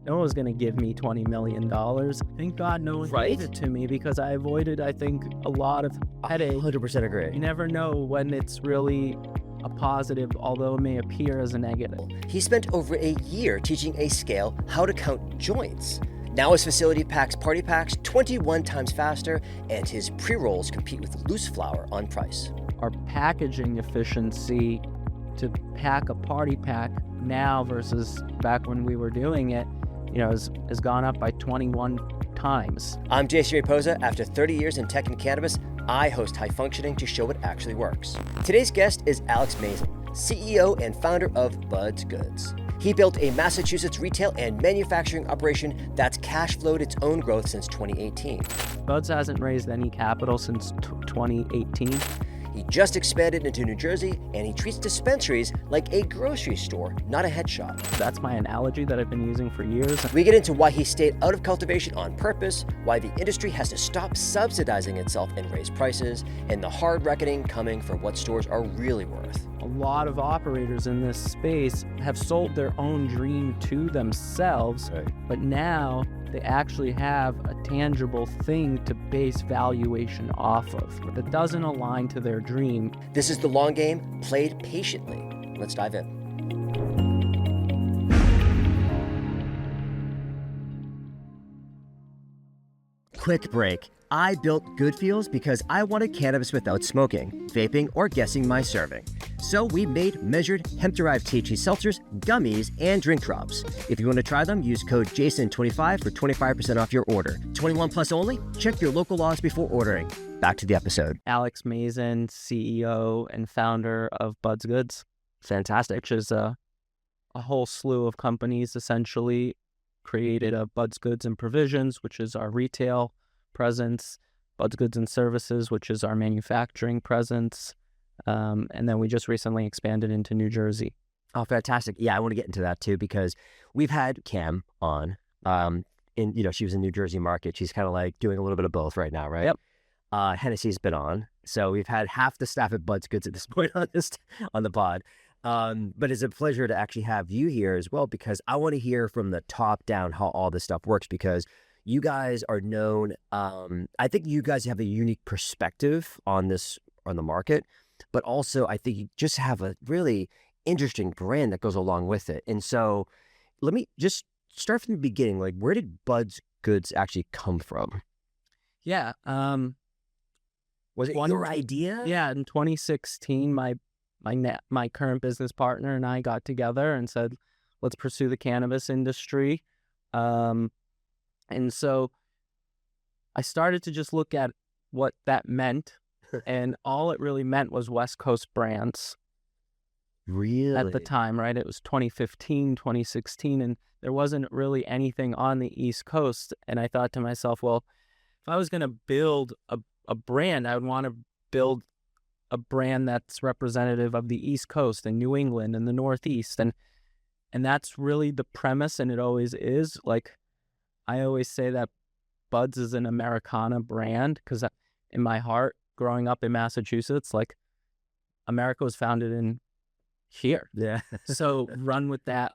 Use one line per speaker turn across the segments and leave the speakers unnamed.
No one was going to give me $20 million. Thank God no one
Right?
gave it to me because I avoided, I think, a lot of headache.
100% agree.
You never know when it's really a positive, although it may appear as a negative.
He spent over a year teaching a scale how to count joints. Now his facility packs party packs 21 times faster, and his pre-rolls compete with loose flower on price.
Our packaging efficiency to pack a party pack now versus back when we were doing it, has gone up by 21 times.
I'm JC Reposa. After 30 years in tech and cannabis, I host High Functioning to show what actually works. Today's guest is Alex Mazin, CEO and founder of Bud's Goods. He built a Massachusetts retail and manufacturing operation that's cash flowed its own growth since 2018.
Bud's hasn't raised any capital since 2018.
He just expanded into New Jersey, and he treats dispensaries like a grocery store, not a head shop.
That's my analogy that I've been using for years.
We get into why he stayed out of cultivation on purpose, why the industry has to stop subsidizing itself and raise prices, and the hard reckoning coming for what stores are really worth.
A lot of operators in this space have sold their own dream to themselves, but now they actually have a tangible thing to base valuation off of that doesn't align to their dream.
This is the long game, played patiently. Let's dive in. Quick break. I built Good Feels because I wanted cannabis without smoking, vaping, or guessing my serving. So we made measured hemp-derived THC seltzers, gummies, and drink drops. If you want to try them, use code JASON25 for 25% off your order. 21 plus only? Check your local laws before ordering. Back to the episode.
Alex Mazin, CEO and founder of Bud's Goods.
Fantastic.
Which is a whole slew of companies essentially created a Bud's Goods and Provisions, which is our retail presence, Bud's Goods and Services, which is our manufacturing presence. And then we just recently expanded into New Jersey.
Oh, fantastic. Yeah, I want to get into that too, because we've had Cam on, she was in New Jersey market. She's kind of like doing a little bit of both right now, right?
Yep.
Hennessy's been on. So we've had half the staff at Bud's Goods at this point on the pod. But it's a pleasure to actually have you here as well, because I want to hear from the top down how all this stuff works, because you guys are known. I think you guys have a unique perspective on the market, but also I think you just have a really interesting brand that goes along with it. And so let me just start from the beginning. Like, where did Bud's Goods actually come from?
Yeah.
Was it your idea?
Yeah. In 2016, my current business partner and I got together and said, let's pursue the cannabis industry. And so I started to just look at what that meant. And all it really meant was West Coast brands.
Really?
At the time, right? It was 2015, 2016, and there wasn't really anything on the East Coast. And I thought to myself, well, if I was going to build a brand, I would want to build a brand that's representative of the East Coast and New England and the Northeast. And that's really the premise, and it always is. Like, I always say that Bud's is an Americana brand, because in my heart, growing up in Massachusetts, like, America was founded in here.
Yeah.
So run with that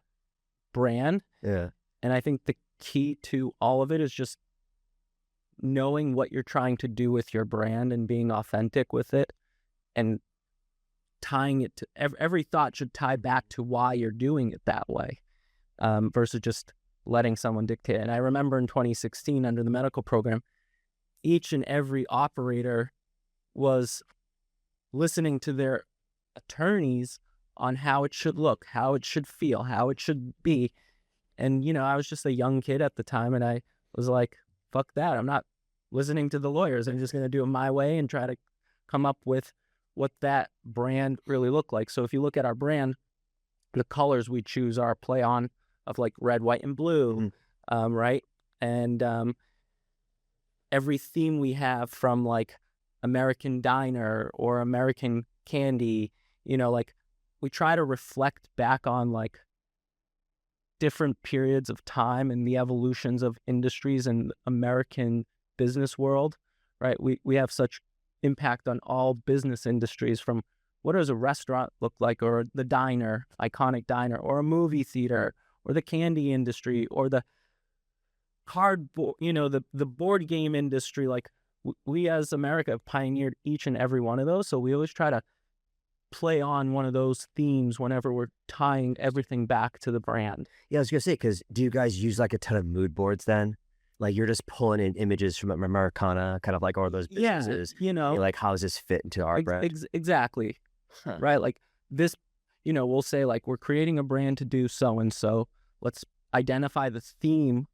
brand.
Yeah.
And I think the key to all of it is just knowing what you're trying to do with your brand and being authentic with it, and tying it to every thought should tie back to why you're doing it that way, versus just letting someone dictate. And I remember in 2016, under the medical program, each and every operator was listening to their attorneys on how it should look, how it should feel, how it should be. And, I was just a young kid at the time, and I was like, fuck that. I'm not listening to the lawyers. I'm just going to do it my way and try to come up with what that brand really looked like. So if you look at our brand, the colors we choose are play on of like red, white, and blue, right? And every theme we have, from like American Diner or American Candy, like, we try to reflect back on like different periods of time and the evolutions of industries in the American business world, right? We have such impact on all business industries, from what does a restaurant look like, or the diner, iconic diner, or a movie theater, or the candy industry or the cardboard, the board game industry. Like we as America have pioneered each and every one of those. So we always try to play on one of those themes whenever we're tying everything back to the brand.
Yeah, I was gonna say, because do you guys use like a ton of mood boards then? Like you're just pulling in images from Americana, kind of like all those
Yeah,
businesses. You're like, how does this fit into our brand?
exactly.
Huh.
Right? Like this, we'll say like we're creating a brand to do so and so. Let's identify the theme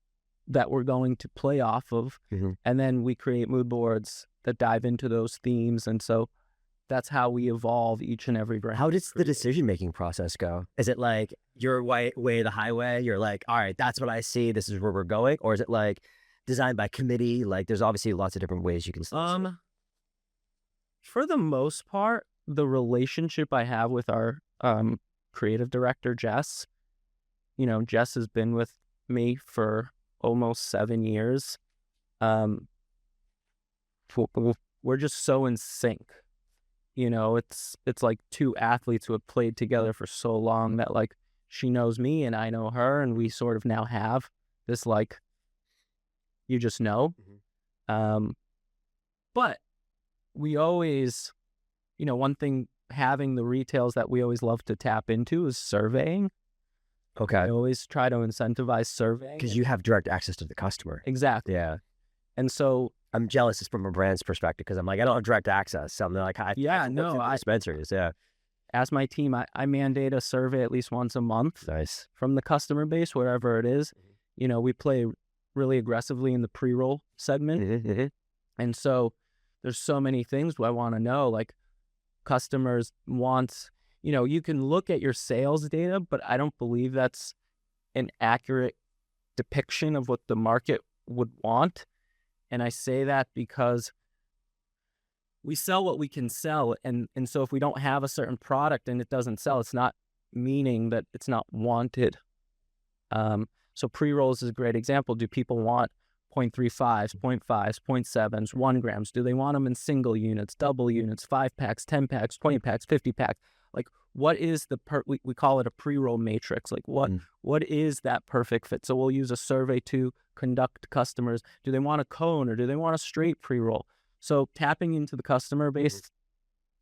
that we're going to play off of, and then we create mood boards that dive into those themes. And so that's how we evolve each and every brand.
How does the decision-making process go? Is it like your way, the highway? You're like, all right, that's what I see. This is where we're going. Or is it like designed by committee? Like there's obviously lots of different ways you can.
For the most part, the relationship I have with our creative director, Jess, Jess has been with me for almost 7 years. We're just so in sync. It's like two athletes who have played together for so long that like she knows me and I know her, and we sort of now have this like, you just know. But we always, one thing having the retails that we always love to tap into is surveying.
Okay.
I always try to incentivize surveying.
Because you have direct access to the customer.
Exactly.
Yeah.
And so
I'm jealous just from a brand's perspective because I'm like, I don't have direct access. So I'm like, dispensaries. Yeah.
As my team, I mandate a survey at least once a month.
Nice.
From the customer base, wherever it is. We play really aggressively in the pre-roll segment. And so there's so many things I want to know, like customers want, you can look at your sales data, but I don't believe that's an accurate depiction of what the market would want. And I say that because we sell what we can sell. And so if we don't have a certain product and it doesn't sell, it's not meaning that it's not wanted. So pre-rolls is a great example. Do people want 0.35s, 0.5s, 0.7s, 1 grams? Do they want them in single units, double units, 5 packs, 10 packs, 20 packs, 50 packs? Like what is we call it a pre-roll matrix. Like what is that perfect fit? So we'll use a survey to conduct customers. Do they want a cone or do they want a straight pre-roll? So tapping into the customer base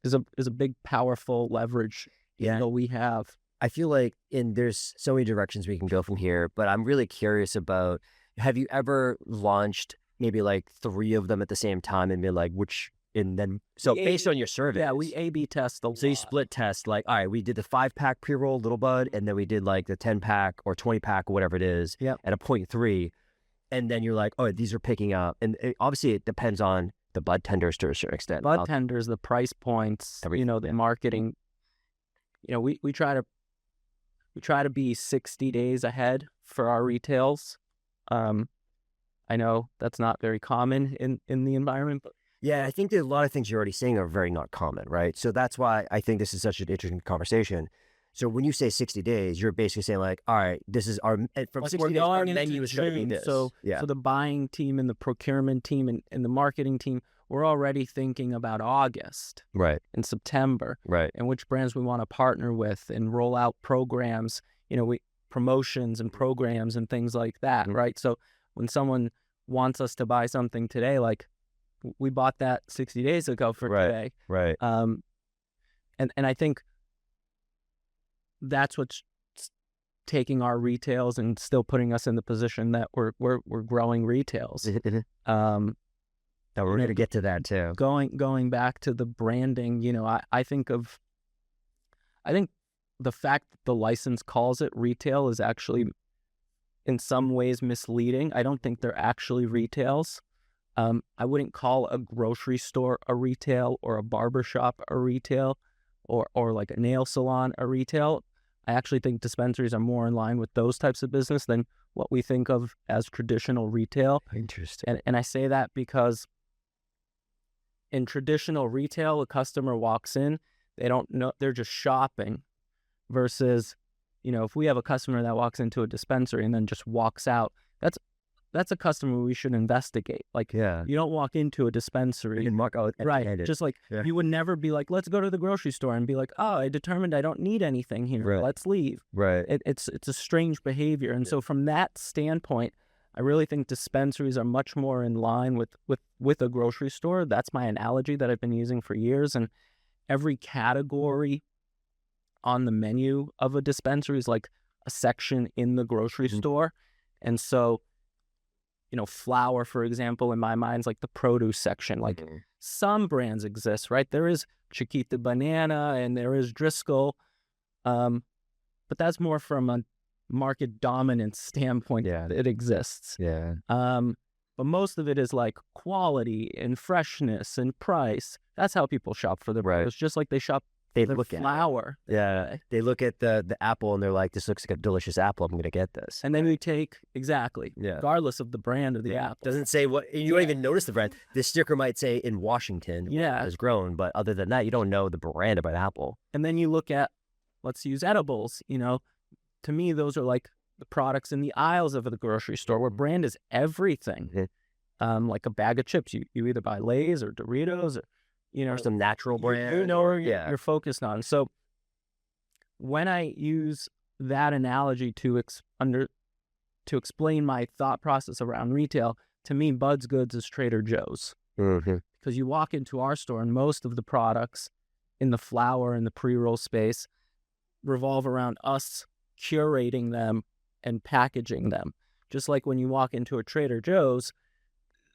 is a big, powerful leverage that we have.
I feel like there's so many directions we can go from here, but I'm really curious about, have you ever launched maybe like 3 of them at the same time and been like, based on your survey?
Yeah, we A/B test a lot.
So you split test, like, all right, we did the 5-pack pre-roll Little Bud, and then we did like the 10-pack or 20-pack or whatever it is at a 0.3. And then you're like, oh, these are picking up. And obviously it depends on the bud tenders to a certain extent.
Bud tenders, the price points, the marketing. We try to be 60 days ahead for our retails. I know that's not very common in the environment, but
yeah, I think that a lot of things you're already saying are very not common, right? So that's why I think this is such an interesting conversation. So when you say 60 days, you're basically saying like, all right, this is our, from 60 days, our menu is going to be this.
So the buying team and the procurement team and the marketing team, we're already thinking about August,
right,
and September,
right,
and which brands we want to partner with and roll out programs, promotions and programs and things like that, right? So when someone wants us to buy something today, like we bought that 60 days ago for today,
right,
and I think that's what's taking our retails and still putting us in the position that we're growing retails.
We're going to get to that too.
Going back to the branding, I think the fact that the license calls it retail is actually in some ways misleading. I don't think they're actually retails. I wouldn't call a grocery store a retail or a barbershop a retail or like a nail salon a retail. I actually think dispensaries are more in line with those types of business than what we think of as traditional retail.
Interesting.
And I say that because in traditional retail, a customer walks in, they don't know, they're just shopping, versus, if we have a customer that walks into a dispensary and then just walks out, that's that's a customer we should investigate. Like,
Yeah.
you don't walk into a dispensary,
And mark out
right? Just like you would never be like, let's go to the grocery store and be like, oh, I determined I don't need anything here.
Right.
Let's leave.
Right.
It's a strange behavior, and so from that standpoint, I really think dispensaries are much more in line with a grocery store. That's my analogy that I've been using for years, and every category on the menu of a dispensary is like a section in the grocery store. And so, flour, for example, in my mind is like the produce section. Like some brands exist, right? There is Chiquita Banana and there is Driscoll, but that's more from a market dominance standpoint.
Yeah.
It exists.
Yeah.
But most of it is like quality and freshness and price. That's how people shop for the produce, just like they shop
They
for
look
flour.
Yeah. They look at the apple and they're like, this looks like a delicious apple. I'm going to get this.
And then we take, exactly,
Yeah.
regardless of the brand of the apple.
Doesn't say what, you don't even notice the brand. The sticker might say in Washington,
Yeah.
is grown, but other than that, you don't know the brand of an apple.
And then you look at, let's use edibles, to me, those are like the products in the aisles of the grocery store where brand is everything. Like a bag of chips, you either buy Lay's or Doritos or,
Or some natural brand.
You know where you're focused on. So when I use that analogy to explain my thought process around retail, to me, Bud's Goods is Trader Joe's. Because you walk into our store and most of the products in the flower and the pre-roll space revolve around us curating them and packaging them. Just like when you walk into a Trader Joe's,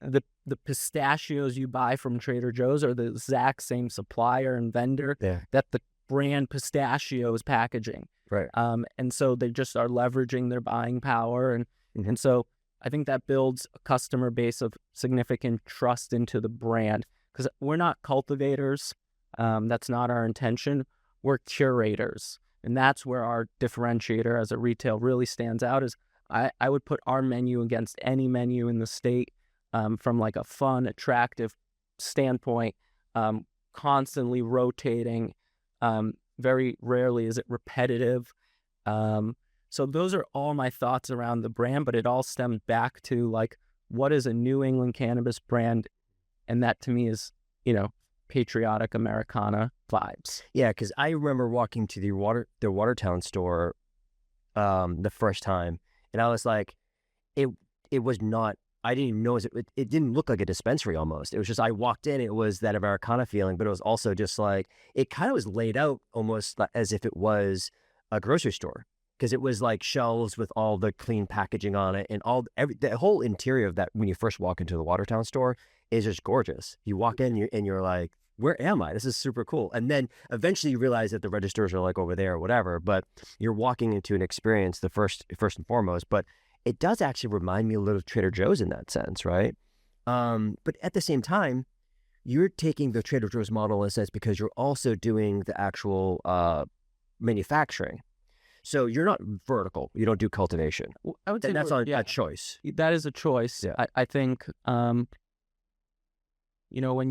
the pistachios you buy from Trader Joe's are the exact same supplier and vendor that the brand pistachio is packaging.
Right.
And so they just are leveraging their buying power. And so I think that builds a customer base of significant trust into the brand, because we're not cultivators. That's not our intention. We're curators. And that's where our differentiator as a retail really stands out. Is I would put our menu against any menu in the state. From like a fun, attractive standpoint, constantly rotating. Very rarely is it repetitive. So those are all my thoughts around the brand, but it all stems back to like, what is a New England cannabis brand? And that to me is, patriotic Americana vibes.
Yeah, because I remember walking to the Watertown store the first time, and I was like, it was not. I didn't even know it didn't look like a dispensary almost. It was just, I walked in, it was that Americana feeling, but it was also just like, it kind of was laid out almost as if it was a grocery store, because it was like shelves with all the clean packaging on it, and the whole interior of that when you first walk into the Watertown store is just gorgeous. You walk in and you're like, where am I? This is super cool. And then eventually you realize that the registers are like over there or whatever, but you're walking into an experience, the first and foremost, but it does actually remind me a little of Trader Joe's in that sense, right? But at the same time, you're taking the Trader Joe's model in a sense because you're also doing the actual manufacturing. So you're not vertical. You don't do cultivation.
Well, I would say
that's a choice.
That is a choice.
Yeah.
I think, when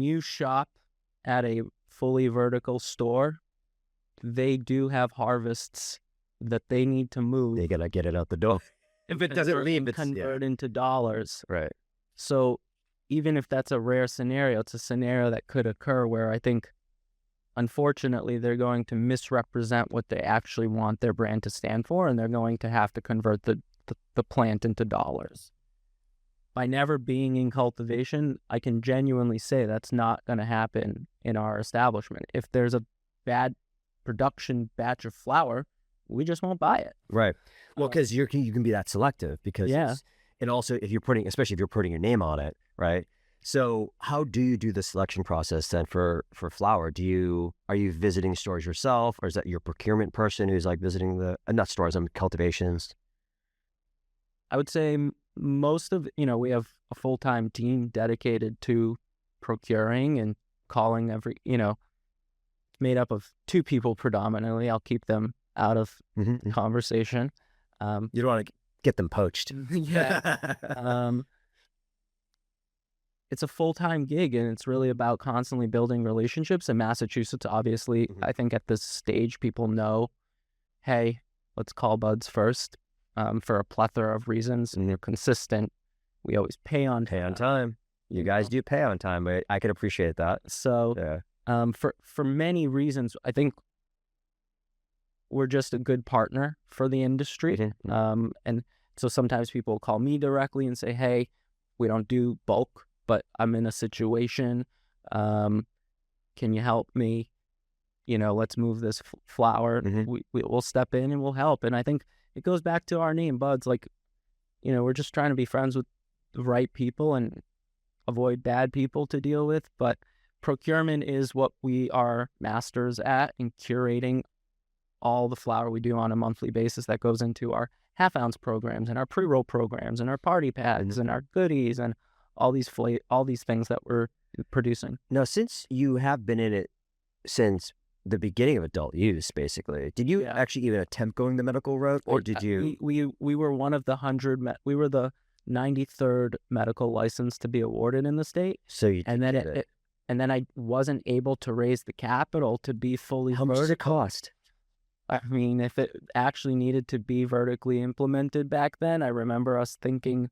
you shop at a fully vertical store, they do have harvests that they need to move.
They got to get it out the door. If it doesn't leave, it's
convert into dollars.
Right.
So even if that's a rare scenario, it's a scenario that could occur where I think, unfortunately, they're going to misrepresent what they actually want their brand to stand for, and they're going to have to convert the plant into dollars. By never being in cultivation, I can genuinely say that's not going to happen in our establishment. If there's a bad production batch of flower, we just won't buy it.
Right. Well, because you can be that selective because, and also especially if you're putting your name on it, right? So how do you do the selection process then for flower? Are you visiting stores yourself, or is that your procurement person who's like visiting not stores, cultivations?
I would say most of, we have a full-time team dedicated to procuring and calling made up of 2 people predominantly. I'll keep them out of conversation.
You don't want to get them poached.
It's a full-time gig, and it's really about constantly building relationships. In Massachusetts, obviously, I think at this stage, people know, hey, let's call Buds first for a plethora of reasons, and they're consistent We always pay on
Pay on
time.
time. You guys do pay on time. I can appreciate that.
So
Yeah.
for many reasons, I think we're just a good partner for the industry.
Mm-hmm.
And so sometimes people call me directly and say, hey, we don't do bulk, but I'm in a situation. Can you help me? Let's move this flower.
Mm-hmm.
We'll step in and we'll help. And I think it goes back to our name, Buds. Like, we're just trying to be friends with the right people and avoid bad people to deal with. But procurement is what we are masters at, in curating all the flower we do on a monthly basis that goes into our half-ounce programs and our pre-roll programs and our party packs and our goodies and all these things that we're producing.
Now, since you have been in it since the beginning of adult use, basically, did you actually even attempt going the medical route, or did you?
We were one of the 100. We were the 93rd medical license to be awarded in the state.
So you
and then and then I wasn't able to raise the capital to be fully.
How much does it cost?
I mean, if it actually needed to be vertically implemented back then, I remember thinking,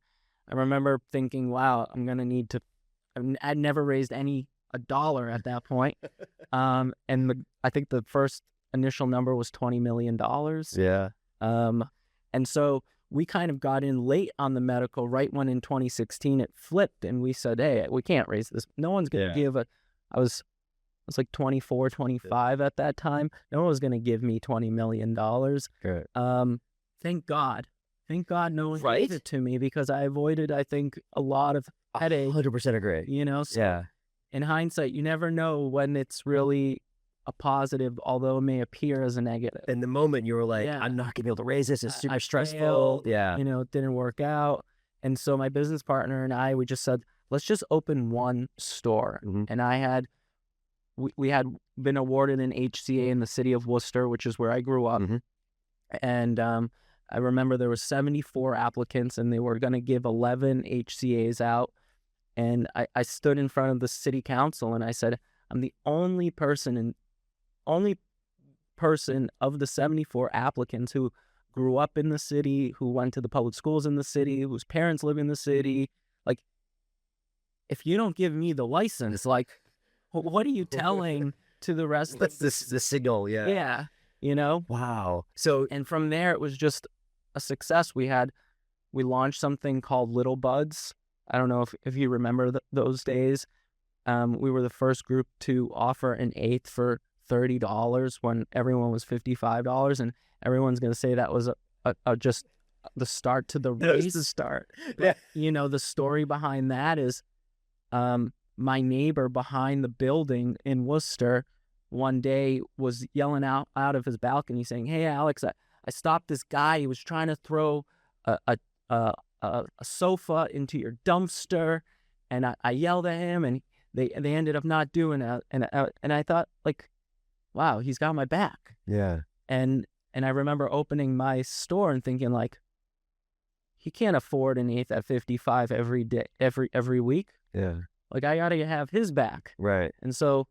wow, I'm going to need to, I'd never raised a dollar at that point. I think the first initial number was $20 million.
Yeah.
And so we kind of got in late on the medical, right when in 2016 it flipped, and we said, hey, we can't raise this. No one's going to give I was like 24, 25 at that time. No one was going to give me $20 million.
Good.
Thank God no one gave it to me, because I avoided, I think, a lot of headache.
100% agree.
So in hindsight, you never know when it's really a positive, although it may appear as a negative.
In the moment, you were like, I'm not going to be able to raise this. It's super stressful.
It didn't work out. And so my business partner and I, we just said, let's just open one store.
Mm-hmm.
And we had been awarded an HCA in the city of Worcester, which is where I grew up.
Mm-hmm.
And I remember there were 74 applicants, and they were going to give 11 HCAs out. And I stood in front of the city council and I said, I'm the only person of the 74 applicants who grew up in the city, who went to the public schools in the city, whose parents live in the city. Like, if you don't give me the license, like, what are you telling to the rest?
That's the signal.
Yeah.
Wow. So,
and from there, it was just a success. We launched something called Little Buds. I don't know if you remember those days. We were the first group to offer an eighth for $30 when everyone was $55, and everyone's going to say that was just the start to the race.
That's the start.
But, the story behind that is my neighbor behind the building in Worcester one day was yelling out of his balcony saying, hey, Alex, I stopped this guy. He was trying to throw a sofa into your dumpster, and I yelled at him, and they ended up not doing it. And I thought, like, wow, he's got my back.
Yeah.
And I remember opening my store and thinking, like, he can't afford an eighth at 55 every day, every week.
Yeah.
Like, I gotta have his back.
Right.
And so,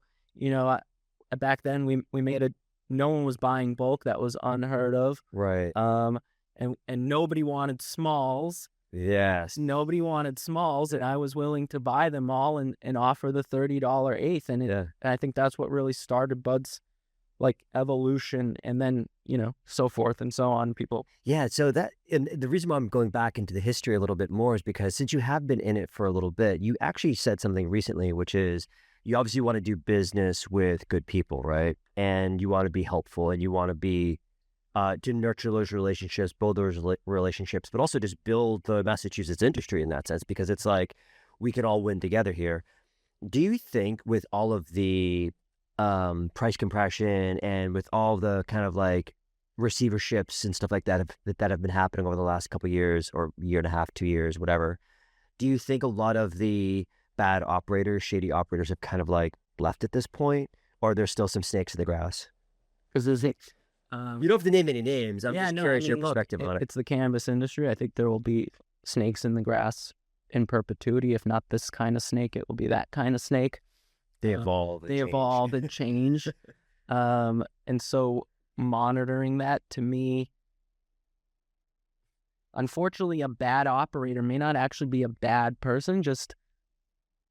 back then we made no one was buying bulk. That was unheard of.
Right.
And nobody wanted smalls.
Yes.
Nobody wanted smalls, and I was willing to buy them all and offer the $30 eighth. And I think that's what really started Bud's, like, evolution, and then, so forth and so on, people.
Yeah. So and the reason why I'm going back into the history a little bit more is because since you have been in it for a little bit, you actually said something recently, which is you obviously want to do business with good people, right? And you want to be helpful, and you want to be to nurture those relationships, build those relationships, but also just build the Massachusetts industry in that sense, because it's like we can all win together here. Do you think with all of the price compression and with all the kind of like receiverships and stuff like that have been happening over the last couple of years, or year and a half, 2 years, whatever, do you think a lot of the bad operators, shady operators have kind of like left at this point, or there's still some snakes in the grass?
Because there's
you don't have to name any names. I'm just curious your perspective on it.
It's the cannabis industry. I think there will be snakes in the grass in perpetuity. If not this kind of snake, it will be that kind of snake.
They evolve.
Evolve and change. And so monitoring that, to me, unfortunately, a bad operator may not actually be a bad person, just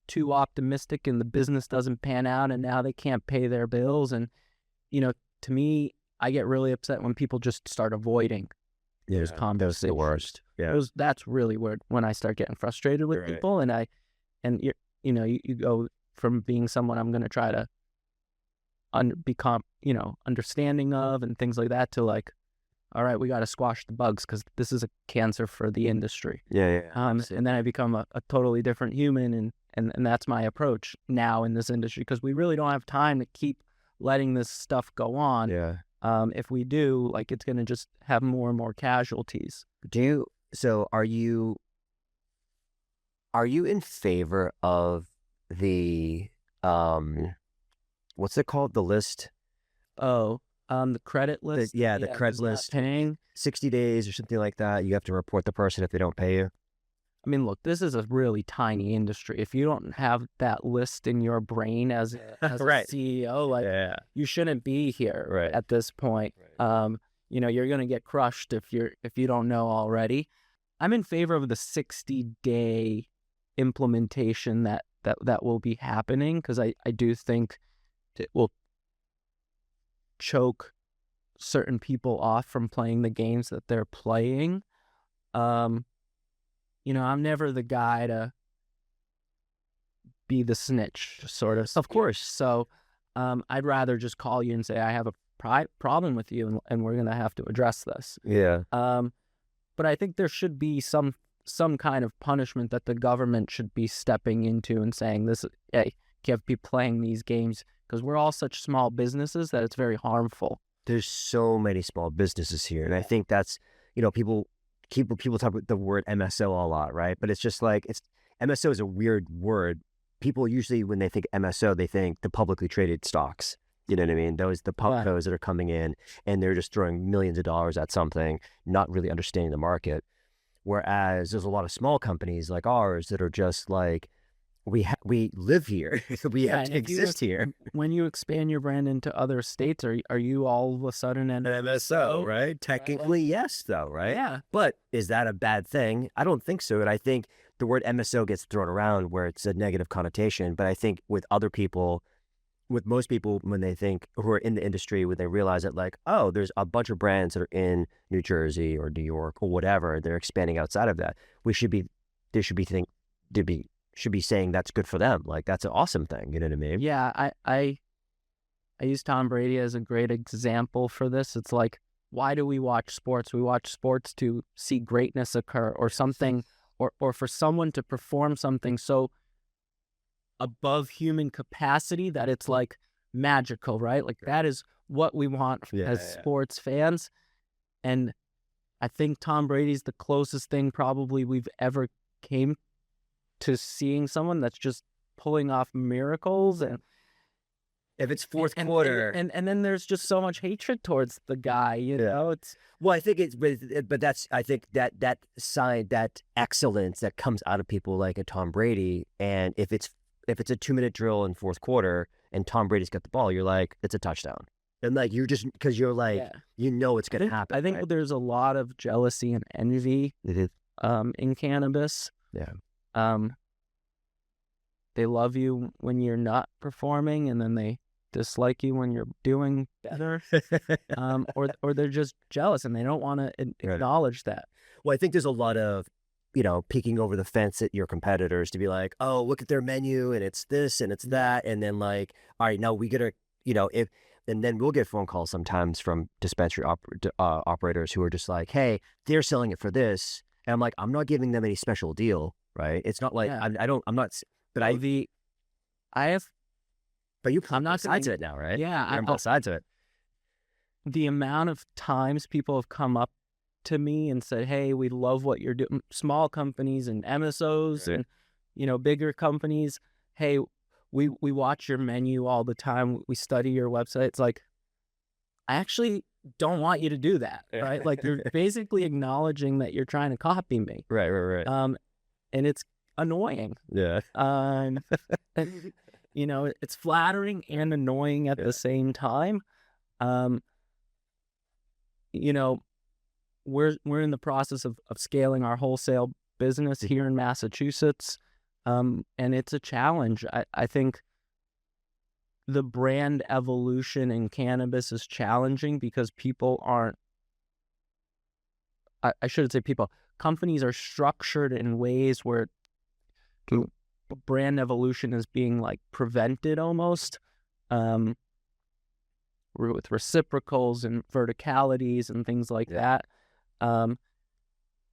too optimistic and the business doesn't pan out and now they can't pay their bills. And, to me, I get really upset when people just start avoiding those conversations.
That's the worst. Yeah.
That's really weird when I start getting frustrated with people, and you go from being someone I'm going to try to become, understanding of and things like that to like, all right, we got to squash the bugs because this is a cancer for the industry.
Yeah.
And then I become a totally different human, and that's my approach now in this industry, because we really don't have time to keep letting this stuff go on.
Yeah.
If we do, like, it's going to just have more and more casualties.
So are you in favor of the, what's it called? The list?
The credit list?
The credit list.
Paying
60 days or something like that. You have to report the person if they don't pay you.
I mean, look, this is a really tiny industry. If you don't have that list in your brain as a CEO, you shouldn't be here at this point. Right. You're going to get crushed if you don't know already. I'm in favor of the 60-day implementation that will be happening, because I do think it will choke certain people off from playing the games that they're playing. I'm never the guy to be the snitch, sort of.
Of course.
So I'd rather just call you and say, I have a problem with you, and we're going to have to address this.
Yeah.
But I think there should be some kind of punishment that the government should be stepping into and saying, hey, can't be playing these games, because we're all such small businesses that it's very harmful.
There's so many small businesses here. And I think that's, people talk about the word MSO a lot, right? But it's just like, MSO is a weird word. People usually, when they think MSO, they think the publicly traded stocks. You know what I mean? Those that are coming in and they're just throwing millions of dollars at something, not really understanding the market. Whereas there's a lot of small companies like ours that are just like, we live here. We have to exist here.
When you expand your brand into other states, are you all of a sudden an
MSO, right? Technically, yes, though, right?
Yeah.
But is that a bad thing? I don't think so. And I think the word MSO gets thrown around where it's a negative connotation. But I think with most people, when they think, who are in the industry, when they realize that, like, oh, there's a bunch of brands that are in New Jersey or New York or whatever, they're expanding outside of that. They should be saying that's good for them. Like, that's an awesome thing. You know what I mean?
Yeah, I use Tom Brady as a great example for this. It's like, why do we watch sports? We watch sports to see greatness occur, or something, or for someone to perform something so above human capacity that it's like magical, right? Like, that is what we want as sports fans. And I think Tom Brady's the closest thing probably we've ever came to seeing someone that's just pulling off miracles. And
if it's fourth quarter,
and then there's just so much hatred towards the guy, it's,
well, I think but that's, I think that sign, that excellence that comes out of people like a Tom Brady. And if it's a 2-minute drill in fourth quarter and Tom Brady's got the ball, you're like, it's a touchdown. And like, you're just, because you're like, it's going to happen.
I think there's a lot of jealousy and envy in cannabis.
Yeah.
They love you when you're not performing, and then they dislike you when you're doing better. Or they're just jealous and they don't want to acknowledge that.
Well, I think there's a lot of, peeking over the fence at your competitors to be like, oh, look at their menu and it's this and it's that. And then like, all right, now we gotta, and then we'll get phone calls sometimes from dispensary operators who are just like, hey, they're selling it for this. And I'm like, I'm not giving them any special deal. Right. It's not like I'm not, but I'm not sides of it now, right?
Yeah.
I'm both sides of it.
The amount of times people have come up to me and said, hey, we love what you're doing. Small companies and MSOs and, bigger companies. Hey, we watch your menu all the time. We study your website. It's like, I actually don't want you to do that. Right. Like, you're basically acknowledging that you're trying to copy me.
Right.
And it's annoying.
Yeah.
It's flattering and annoying at the same time. we're in the process of scaling our wholesale business here in Massachusetts, and it's a challenge. I think the brand evolution in cannabis is challenging because people aren't. I shouldn't say people. Companies are structured in ways where brand evolution is being like prevented almost, with reciprocals and verticalities and things like that. And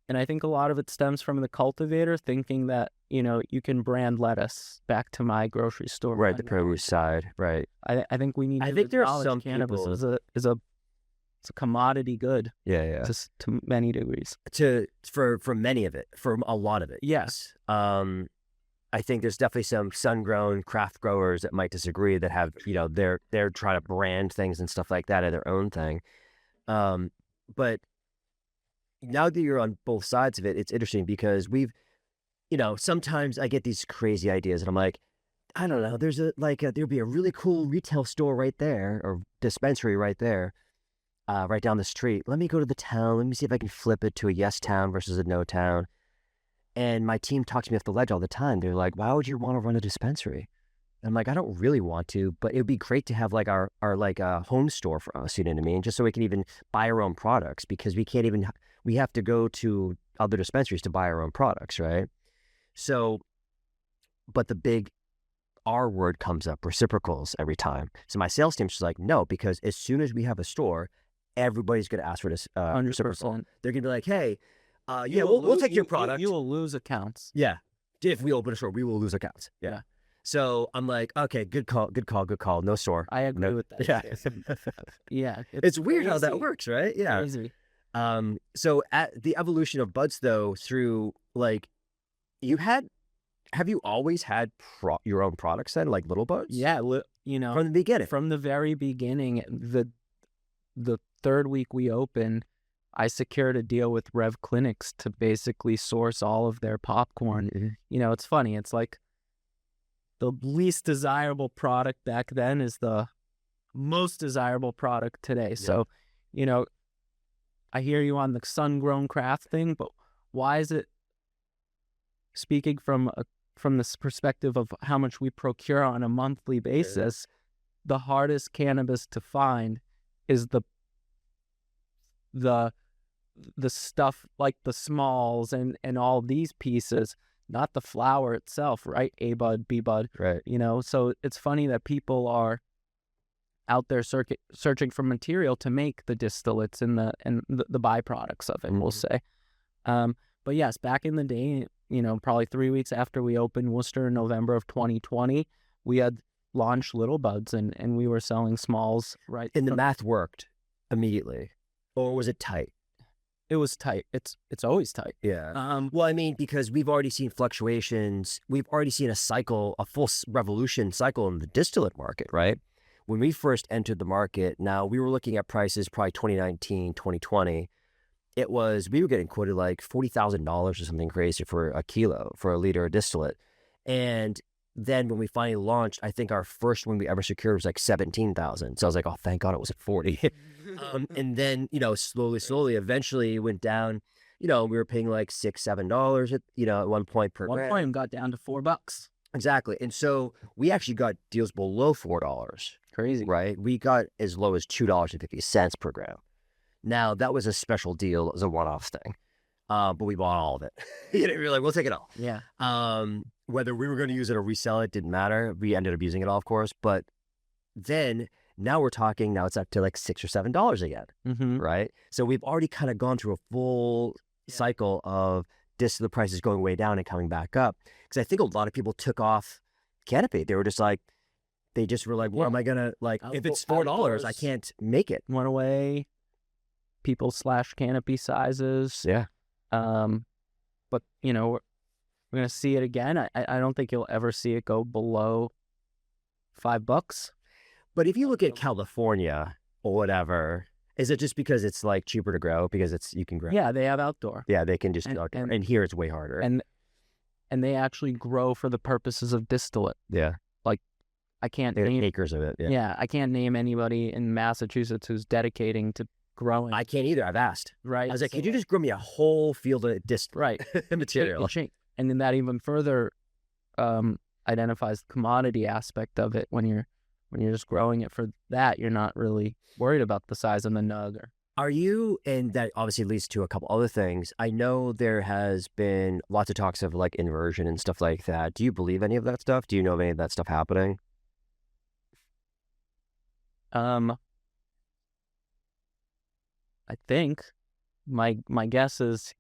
I think a lot of it stems from the cultivator thinking that, you know, you can brand lettuce back to my grocery store.
Right, the produce side, right.
I think we need to
think there are
acknowledge
some
cannabis
people...
is a commodity good.
Yeah.
To many degrees.
For many of it, for a lot of it.
Yes.
I think there's definitely some sun-grown craft growers that might disagree that have, you know, they're trying to brand things and stuff like that as their own thing. But now that you're on both sides of it, it's interesting because we've, you know, sometimes I get these crazy ideas and I'm like, I don't know, there'd be a really cool retail store right there or dispensary right there, right down the street. Let me go to the town. Let me see if I can flip it to a yes town versus a no town. And my team talks me off the ledge all the time. They're like, why would you want to run a dispensary? And I'm like, I don't really want to, but it would be great to have like our like a home store for us, you know what I mean? Just so we can even buy our own products because we have to go to other dispensaries to buy our own products, right? So, but the big R word comes up, reciprocals, every time. So my sales team's just like, no, because as soon as we have a store, everybody's going to ask for this reciprocal. They're going to be like, hey, we'll take your product.
You will lose accounts.
Yeah. If we open a store, we will lose accounts. Yeah. So I'm like, okay, good call. No store.
I agree with that.
Yeah.
Yeah.
It's weird how that works, right? Yeah.
Crazy.
So at the evolution of buds, though, through like, have you always had your own products then, like little buds?
Yeah. You know,
from the beginning.
From the very beginning, the third week we opened, I secured a deal with Rev Clinics to basically source all of their popcorn.
Mm-hmm.
You know, it's funny. It's like the least desirable product back then is the most desirable product today. Yeah. So, you know, I hear you on the sun-grown craft thing, but why is it, speaking from this perspective of how much we procure on a monthly basis, the hardest cannabis to find is the stuff like the smalls and all these pieces, not the flower itself, right? A bud, B bud,
right? You
know, so it's funny that people are out there searching for material to make the distillates and the byproducts of it. We'll say, but yes, back in the day, you know, probably 3 weeks after we opened Worcester in November of 2020, we had launched Little Buds and we were selling smalls, right?
And the math worked immediately, or was it tight?
It was tight. It's always tight.
Yeah. Well, I mean, because we've already seen fluctuations. We've already seen a full revolution cycle in the distillate market, right? When we first entered the market, now we were looking at prices probably 2019, 2020. We were getting quoted like $40,000 or something crazy for a liter of distillate. And then when we finally launched, I think our first one we ever secured was like 17,000. So I was like, oh, thank God it was at 40. And then, you know, slowly, eventually it went down. You know, we were paying like $6, $7 at one point per gram.
One point got down to $4.
Exactly. And so we actually got deals below $4.
Crazy.
Right? We got as low as $2.50 per gram. Now, that was a special deal. It was a one-off thing. But we bought all of it. We were like, we'll take it all.
Yeah.
Whether we were going to use it or resell it didn't matter. We ended up using it all, of course. But then now we're talking, now it's up to like $6 or $7 again, right? So we've already kind of gone through a full cycle of distillate prices going way down and coming back up. Because I think a lot of people took off canopy. They were just like, what am I going to, like, if it's $4, I can't make it.
Went away. People slash canopy sizes.
Yeah.
But, you know, we're going to see it again. I don't think you'll ever see it go below $5.
But if you look at California or whatever, is it just because it's like cheaper to grow because you can grow?
Yeah, they have outdoor.
Yeah, they can just outdoor. And here it's way harder.
And they actually grow for the purposes of distillate.
Yeah.
Like I can't
name acres of it.
Yeah, I can't name anybody in Massachusetts who's dedicating to growing.
I can't either. I've asked.
Right.
I was like,
So,
could you just grow me a whole field of
right.
material?
And then that even further identifies the commodity aspect of it. When you're just growing it for that, you're not really worried about the size of the nug.
Are you, and that obviously leads to a couple other things. I know there has been lots of talks of like inversion and stuff like that. Do you believe any of that stuff? Do you know of any of that stuff happening?
I think my guess is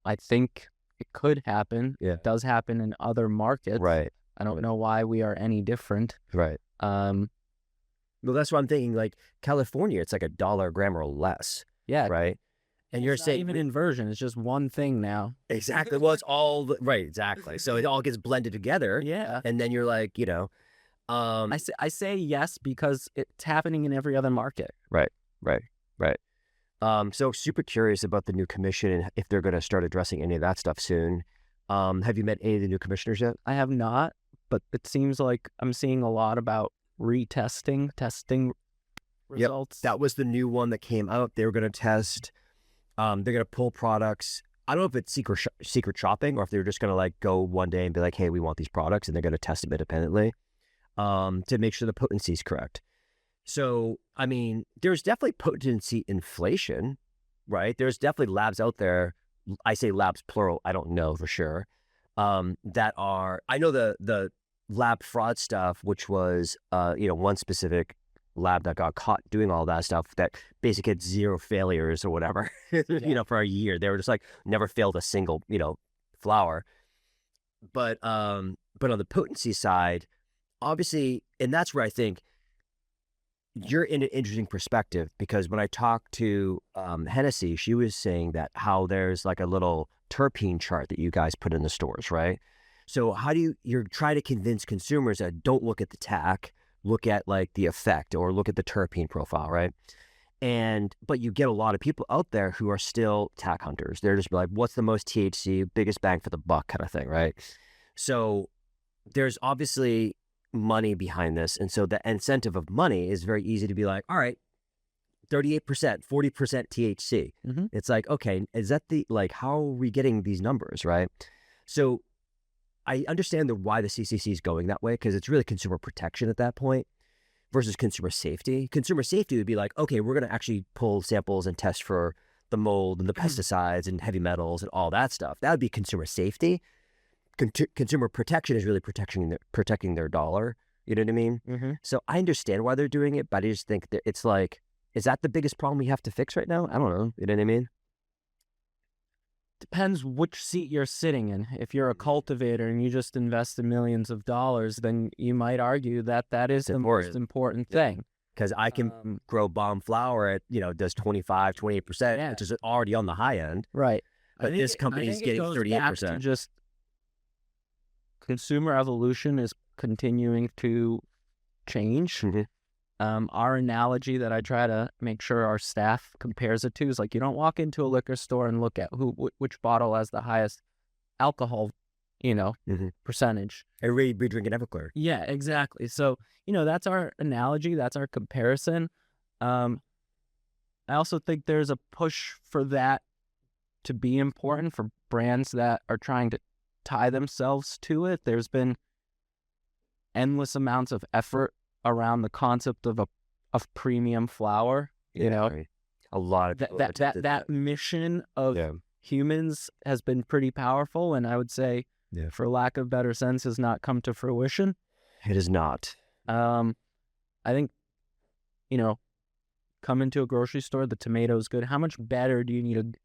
I think it could happen.
Yeah.
It does happen in other markets.
Right.
I don't know why we are any different.
Right. Well, that's what I'm thinking. Like California, it's like $1 a gram or less.
Yeah.
Right. And you're
It's not
saying
even inversion. It's just one thing now.
exactly. Well, it's all right. Exactly. So it all gets blended together.
Yeah.
And then you're like,
I say yes because it's happening in every other market.
Right. So super curious about the new commission and if they're going to start addressing any of that stuff soon. Have you met any of the new commissioners yet?
I have not, but it seems like I'm seeing a lot about testing results.
Yep. That was the new one that came out. They were going to test. They're going to pull products. I don't know if it's secret shopping or if they're just going to like go one day and be like, hey, we want these products, and they're going to test them independently to make sure the potency is correct. So, I mean, there's definitely potency inflation, right? There's definitely labs out there. I say labs plural. I don't know for sure. That are, I know the lab fraud stuff, which was, one specific lab that got caught doing all that stuff that basically had 0 failures or whatever, for a year. They were just like, never failed a single, flower. But on the potency side, obviously, and that's where I think you're in an interesting perspective, because when I talked to Hennessy, she was saying that how there's like a little terpene chart that you guys put in the stores, right? So how do you're trying to convince consumers that don't look at the TAC, look at like the effect or look at the terpene profile, right? But you get a lot of people out there who are still TAC hunters. They're just like, what's the most THC, biggest bang for the buck kind of thing, right? So there's obviously money behind this. And so the incentive of money is very easy to be like, all right, 38%, 40% THC.
Mm-hmm.
It's like, okay, is that how are we getting these numbers, right? So I understand why the CCC is going that way, because it's really consumer protection at that point versus consumer safety. Consumer safety would be like, okay, we're going to actually pull samples and test for the mold and the pesticides and heavy metals and all that stuff. That would be consumer safety. Consumer protection is really protecting their dollar. You know what I mean?
Mm-hmm.
So I understand why they're doing it, but I just think that it's like, is that the biggest problem we have to fix right now? I don't know. You know what I mean?
Depends which seat you're sitting in. If you're a cultivator and you just invest in millions of dollars, then you might argue that is the most important thing.
Because I can grow bomb flower at, does 25, 28%, which is already on the high end.
Right.
But this company's getting 38%.
Just consumer evolution is continuing to change.
Mm-hmm.
Our analogy that I try to make sure our staff compares it to is like, you don't walk into a liquor store and look at which bottle has the highest alcohol, percentage.
Everybody be drinking Everclear.
Yeah, exactly. So, that's our analogy. That's our comparison. I also think there's a push for that to be important for brands that are trying to tie themselves to it. There's been endless amounts of effort around the concept of premium flower.
Right. A lot of people
that mission of humans has been pretty powerful, and I would say, for lack of better sense, has not come to fruition.
It is not.
I think, come into a grocery store, the tomato's good. How much better do you need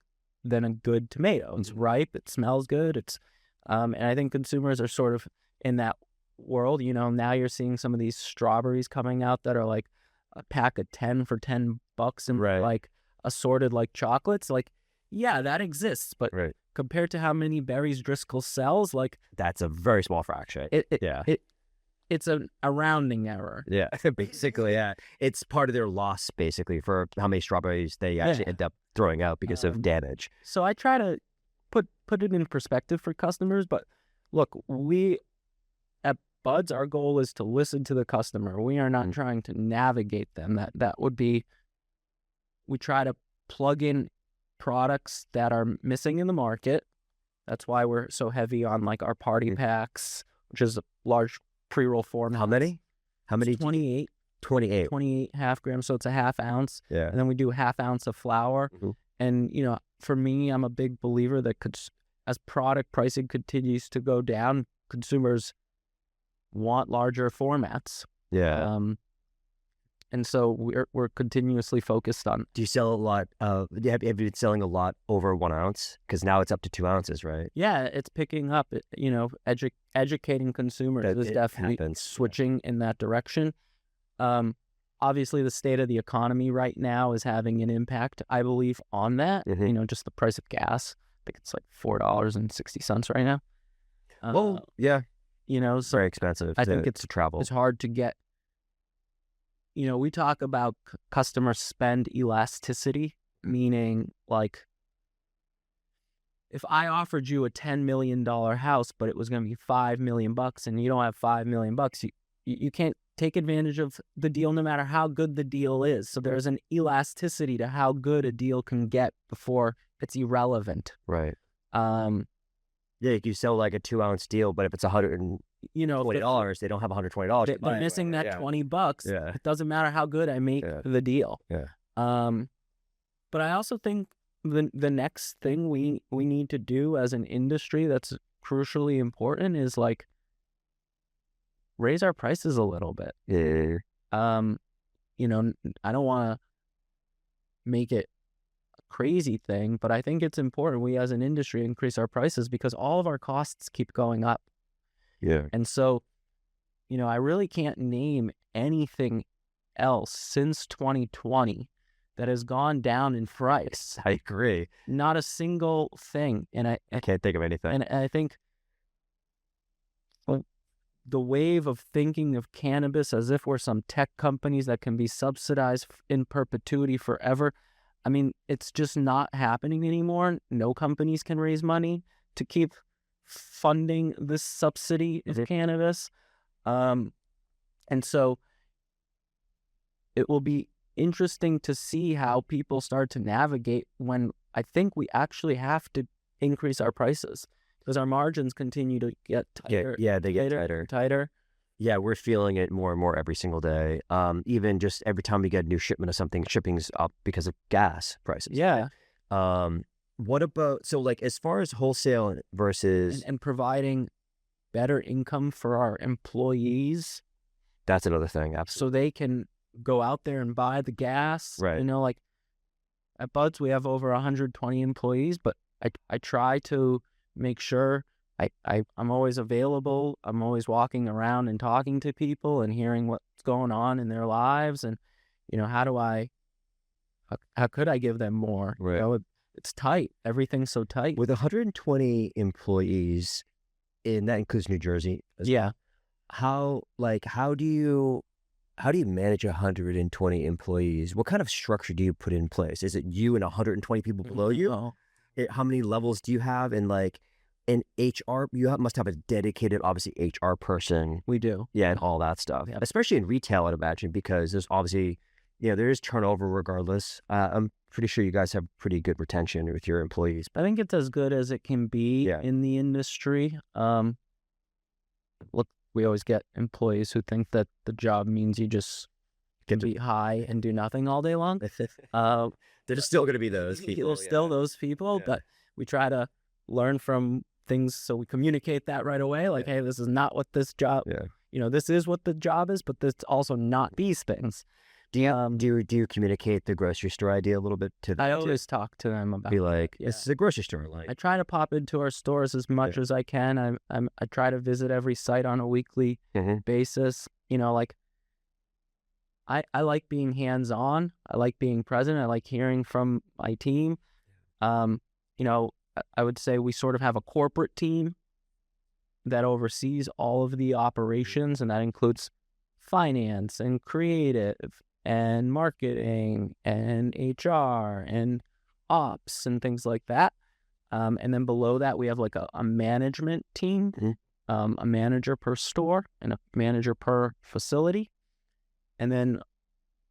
than a good tomato? It's ripe. It smells good. And I think consumers are sort of in that world. Now you're seeing some of these strawberries coming out that are like a pack of 10 for $10 and like assorted like chocolates. Like, yeah, that exists, but compared to how many berries Driscoll sells, like
that's a very small fraction.
It's a rounding error.
Yeah, basically, yeah. It's part of their loss, basically, for how many strawberries they actually end up throwing out because of damage.
So I try to put it in perspective for customers, but look, we at Buds, our goal is to listen to the customer. We are not trying to navigate them. That would be we try to plug in products that are missing in the market. That's why we're so heavy on like our party packs, which is a large pre-roll format.
How many? How many?
28.
28.
28 half grams, so it's a half ounce.
Yeah.
And then we do a half ounce of flour. And, you know, for me, I'm a big believer that as product pricing continues to go down, consumers want larger formats.
Yeah.
And so we're continuously focused on.
Do you sell a lot? Have you been selling a lot over 1 ounce? Because now it's up to 2 ounces, right?
Yeah, it's picking up. You know, educating consumers is definitely switching in that direction. Obviously, the state of the economy right now is having an impact, I believe, on that. You know, just the price of gas. I think it's like $4.60 right now.
Well, yeah.
You know,
it's very expensive.
I think it's
to travel.
It's hard to get. You know, we talk about customer spend elasticity, meaning like if I offered you a $10 million house, but it was going to be $5 million and you don't have $5 million, you can't take advantage of the deal no matter how good the deal is. So there's an elasticity to how good a deal can get before it's irrelevant.
Right. Yeah, you sell like a 2 ounce deal, but if it's $120, they don't have $120.
They're missing that $20.
Yeah.
It doesn't matter how good I make the deal.
Yeah.
But I also think the next thing we need to do as an industry that's crucially important is like raise our prices a little bit.
Yeah.
You know, I don't want to make it a crazy thing, but I think it's important we as an industry increase our prices because all of our costs keep going up.
Yeah.
And so, you know, I really can't name anything else since 2020 that has gone down in price.
I agree.
Not a single thing. And I
can't think of anything.
And I think the wave of thinking of cannabis as if we're some tech companies that can be subsidized in perpetuity forever. I mean, it's just not happening anymore. No companies can raise money to keep funding this subsidy of cannabis. And so it will be interesting to see how people start to navigate when I think we actually have to increase our prices because our margins continue to get tighter.
Yeah, they get
tighter.
Yeah, we're feeling it more and more every single day. Even just every time we get a new shipment of something, shipping's up because of gas prices.
Yeah.
What about, so like as far as wholesale versus...
And providing better income for our employees.
That's another thing, absolutely.
So they can go out there and buy the gas.
Right.
You know, like at Buds, we have over 120 employees, but I try to make sure I'm always available. I'm always walking around and talking to people and hearing what's going on in their lives. And, you know, how could I give them more?
Right.
You know, it's tight. Everything's so tight.
With 120 employees, and that includes New Jersey.
Yeah.
How do you manage 120 employees? What kind of structure do you put in place? Is it you and 120 people below you?
Oh.
How many levels do you have? And like in HR, must have a dedicated, obviously, HR person.
We do.
Yeah, and all that stuff.
Yep.
Especially in retail, I'd imagine, because there's obviously, there is turnover regardless. I'm pretty sure you guys have pretty good retention with your employees.
I think it's as good as it can be in the industry. Look, we always get employees who think that the job means you just can be high and do nothing all day long.
There's still going to be those people.
There's still those people, but we try to learn from things so we communicate that right away. Like, hey, this is not what this job, this is what the job is, but this also not these things.
Do you communicate the grocery store idea a little bit to them?
I always talk to them about.
Be like, this is a grocery store. Like,
I try to pop into our stores as much as I can. I try to visit every site on a weekly basis. You know, like I like being hands on. I like being present. I like hearing from my team. I would say we sort of have a corporate team that oversees all of the operations, and that includes finance and creative and marketing and HR and ops and things like that. And then below that, we have like a management team, a manager per store and a manager per facility. And then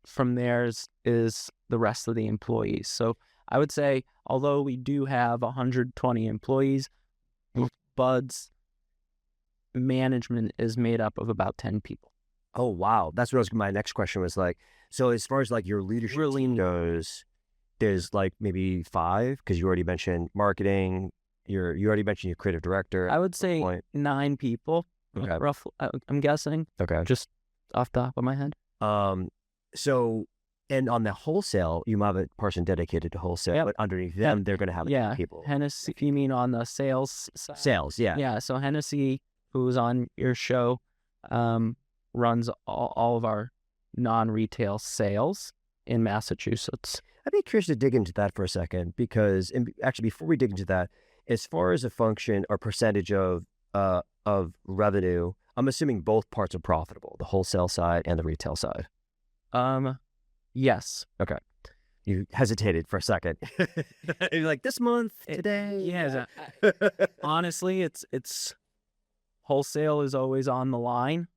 from there is the rest of the employees. So I would say, although we do have 120 employees, Bud's management is made up of about 10 people.
Oh, wow. That's what my next question was like. So as far as like your leadership team goes, there's like maybe 5, because you already mentioned marketing. You already mentioned your creative director.
I would say 9 people, roughly. I'm guessing.
Okay.
Just off the top of my head.
So, and on the wholesale, you might have a person dedicated to wholesale, but underneath them, they're going to have people.
Hennessy, you mean on the sales side?
Sales, yeah.
Yeah, so Hennessy, who's on your show, runs all of our non-retail sales in Massachusetts.
I'd be curious to dig into that for a second, because actually, before we dig into that, as far as a function or percentage of revenue, I'm assuming both parts are profitable, the wholesale side and the retail side.
Yes.
Okay. You hesitated for a second. You're like, this month, today.
Yeah. Honestly, it's wholesale is always on the line.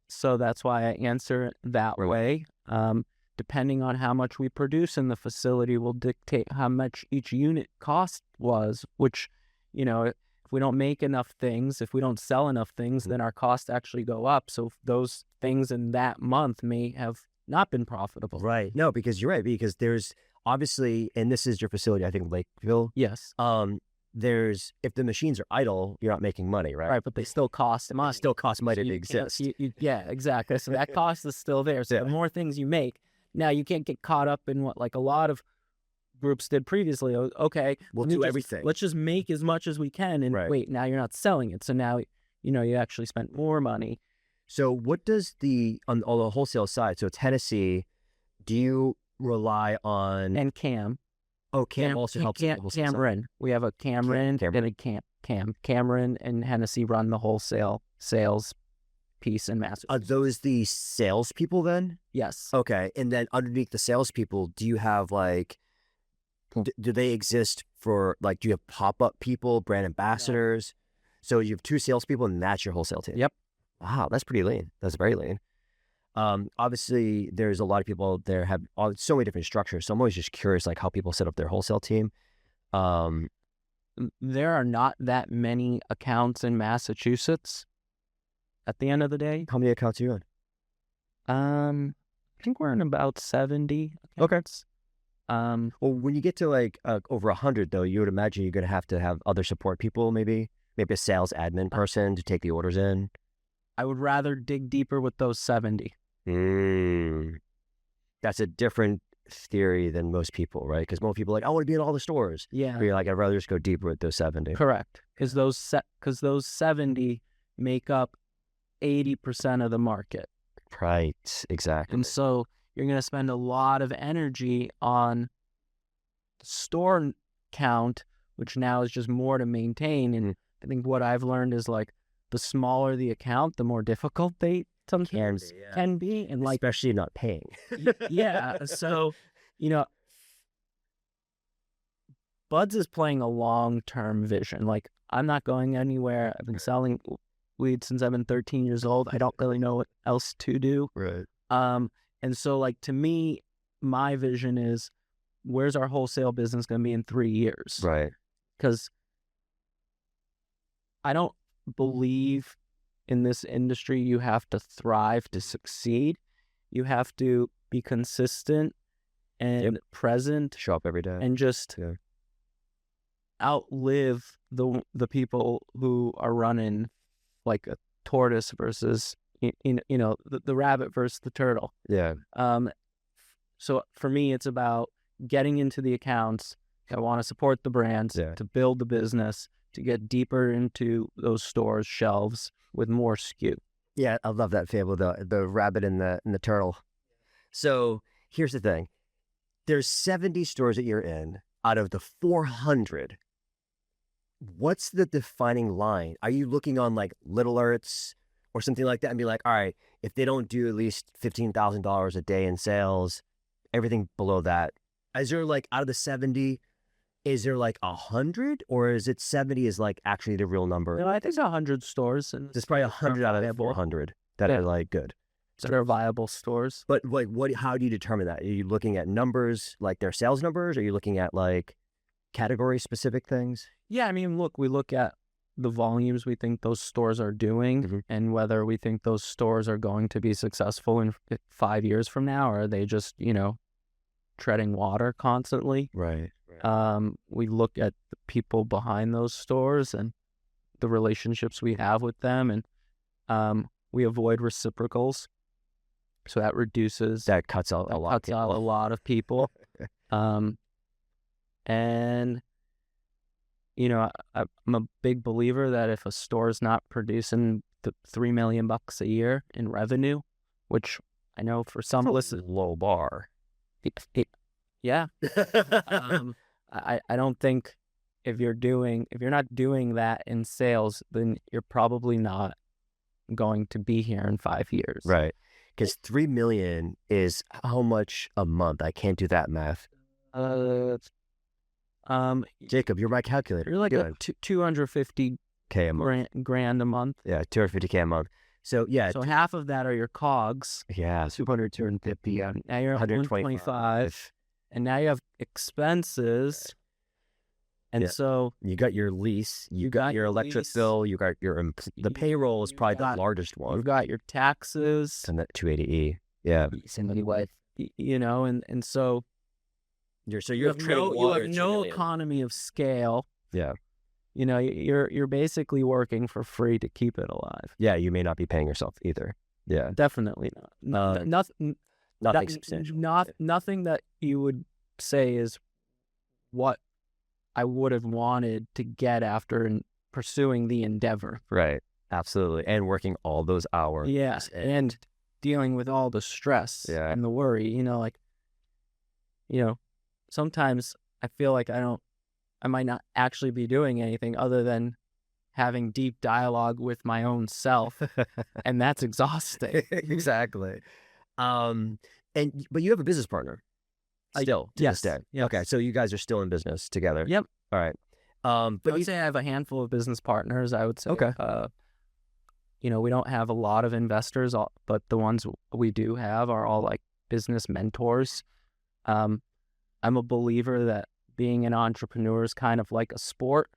So that's why I answer it that way. Depending on how much we produce in the facility will dictate how much each unit cost was, which, if we don't make enough things, if we don't sell enough things, then our costs actually go up. So those things in that month may have not been profitable.
Right. No, because you're right. Because there's obviously, and this is your facility, I think, Lakeville.
Yes.
There's, if the machines are idle, you're not making money, right?
Right, but they still cost money.
They still cost money to exist.
Yeah, exactly. So that cost is still there. So the more things you make, now you can't get caught up in what like a lot of groups did previously. Okay,
we'll do everything.
Let's just make as much as we can, and wait, now you're not selling it. So now you actually spent more money.
So what does on the wholesale side? So Tennessee, do you rely on
and Cam?
Oh, Cam also helps.
Cameron. We have a Cameron and a Cameron and Hennessy run the wholesale sales piece in Massachusetts.
Are those the salespeople then?
Yes.
Okay, and then underneath the salespeople, do you have like? Do they exist for like? Do you have pop-up people, brand ambassadors? No. So you have 2 salespeople, and that's your wholesale team.
Yep.
Wow, that's pretty lean. That's very lean. Obviously, there's a lot of people out there have so many different structures. So I'm always just curious, like how people set up their wholesale team.
There are not that many accounts in Massachusetts. At the end of the day,
how many accounts are you
in? I think we're in about 70 accounts.
Okay. Well, when you get to like over 100, though, you would imagine you're going to have other support people, maybe a sales admin person to take the orders in.
I would rather dig deeper with those 70.
That's a different theory than most people, right? Because most people are like, I want to be in all the stores.
Yeah.
But you're like, I'd rather just go deeper with those 70.
Correct. Because those 70 make up 80% of the market.
Right. Exactly.
And so you're going to spend a lot of energy on store count, which now is just more to maintain. And I think what I've learned is like the smaller the account, the more difficult they sometimes can be. And like,
especially not paying.
Yeah. So, Buds is playing a long-term vision. Like, I'm not going anywhere. I've been selling weed since I've been 13 years old. I don't really know what else to do.
Right.
And so like to me, my vision is where's our wholesale business going to be in 3 years?
Right.
Because I don't believe in this industry you have to thrive to succeed. You have to be consistent and present.
Show up every day.
And just outlive the people who are running like a tortoise versus the rabbit versus the turtle.
Yeah.
So for me, it's about getting into the accounts. I want to support the brands, to build the business, to get deeper into those stores' shelves with more SKU.
Yeah, I love that fable, the rabbit and the turtle. So here's the thing. There's 70 stores that you're in out of the 400. What's the defining line? Are you looking on like Little Alerts or something like that and be like, all right, if they don't do at least $15,000 a day in sales, everything below that, is there like out of the 70, is there like 100 or is it 70 is like actually the real number?
No, I think it's 100 stores. And
there's probably 100 out of 400 that are like good.
that are viable stores.
But like, how do you determine that? Are you looking at numbers, like their sales numbers? Are you looking at like category specific things?
Yeah, I mean, look, we look at the volumes we think those stores are doing and whether we think those stores are going to be successful in 5 years from now, or are they just, treading water constantly.
Right.
We look at the people behind those stores and the relationships we have with them, and we avoid reciprocals. So that
cuts out a lot.
Cuts out a lot of people. And I'm a big believer that if a store's not producing the $3 million a year in revenue, which I know for some
low bar.
Yeah. I don't think if you're not doing that in sales, then you're probably not going to be here in 5 years.
Right. Because $3 million is how much a month? I can't do that math. Jacob, you're my calculator.
You're like a $250K
a month.
Grand a month.
Yeah, $250K a month. So yeah.
So half of that are your COGS.
Yeah, 250.
Now you're 125. And now you have expenses. And so
you got your lease, you got your electric bill, you got your the payroll is probably the largest one.
You've got your taxes
and that 280E. Yeah.
And so you have no economy of scale.
Yeah.
You're basically working for free to keep it alive.
Yeah, you may not be paying yourself either. Yeah.
Definitely not. Nothing substantial. Nothing that you would say is what I would have wanted to get after pursuing the endeavor.
Right. Absolutely. And working all those hours.
Yeah. And dealing with all the stress and the worry, sometimes I feel like I might not actually be doing anything other than having deep dialogue with my own self. And that's exhausting.
Exactly. But you have a business partner. Still, to this day.
Yes.
Okay, so you guys are still in business together.
Yep.
All right.
But I would say I have a handful of business partners. I would say,
okay.
We don't have a lot of investors, but the ones we do have are all like business mentors. I'm a believer that being an entrepreneur is kind of like a sport,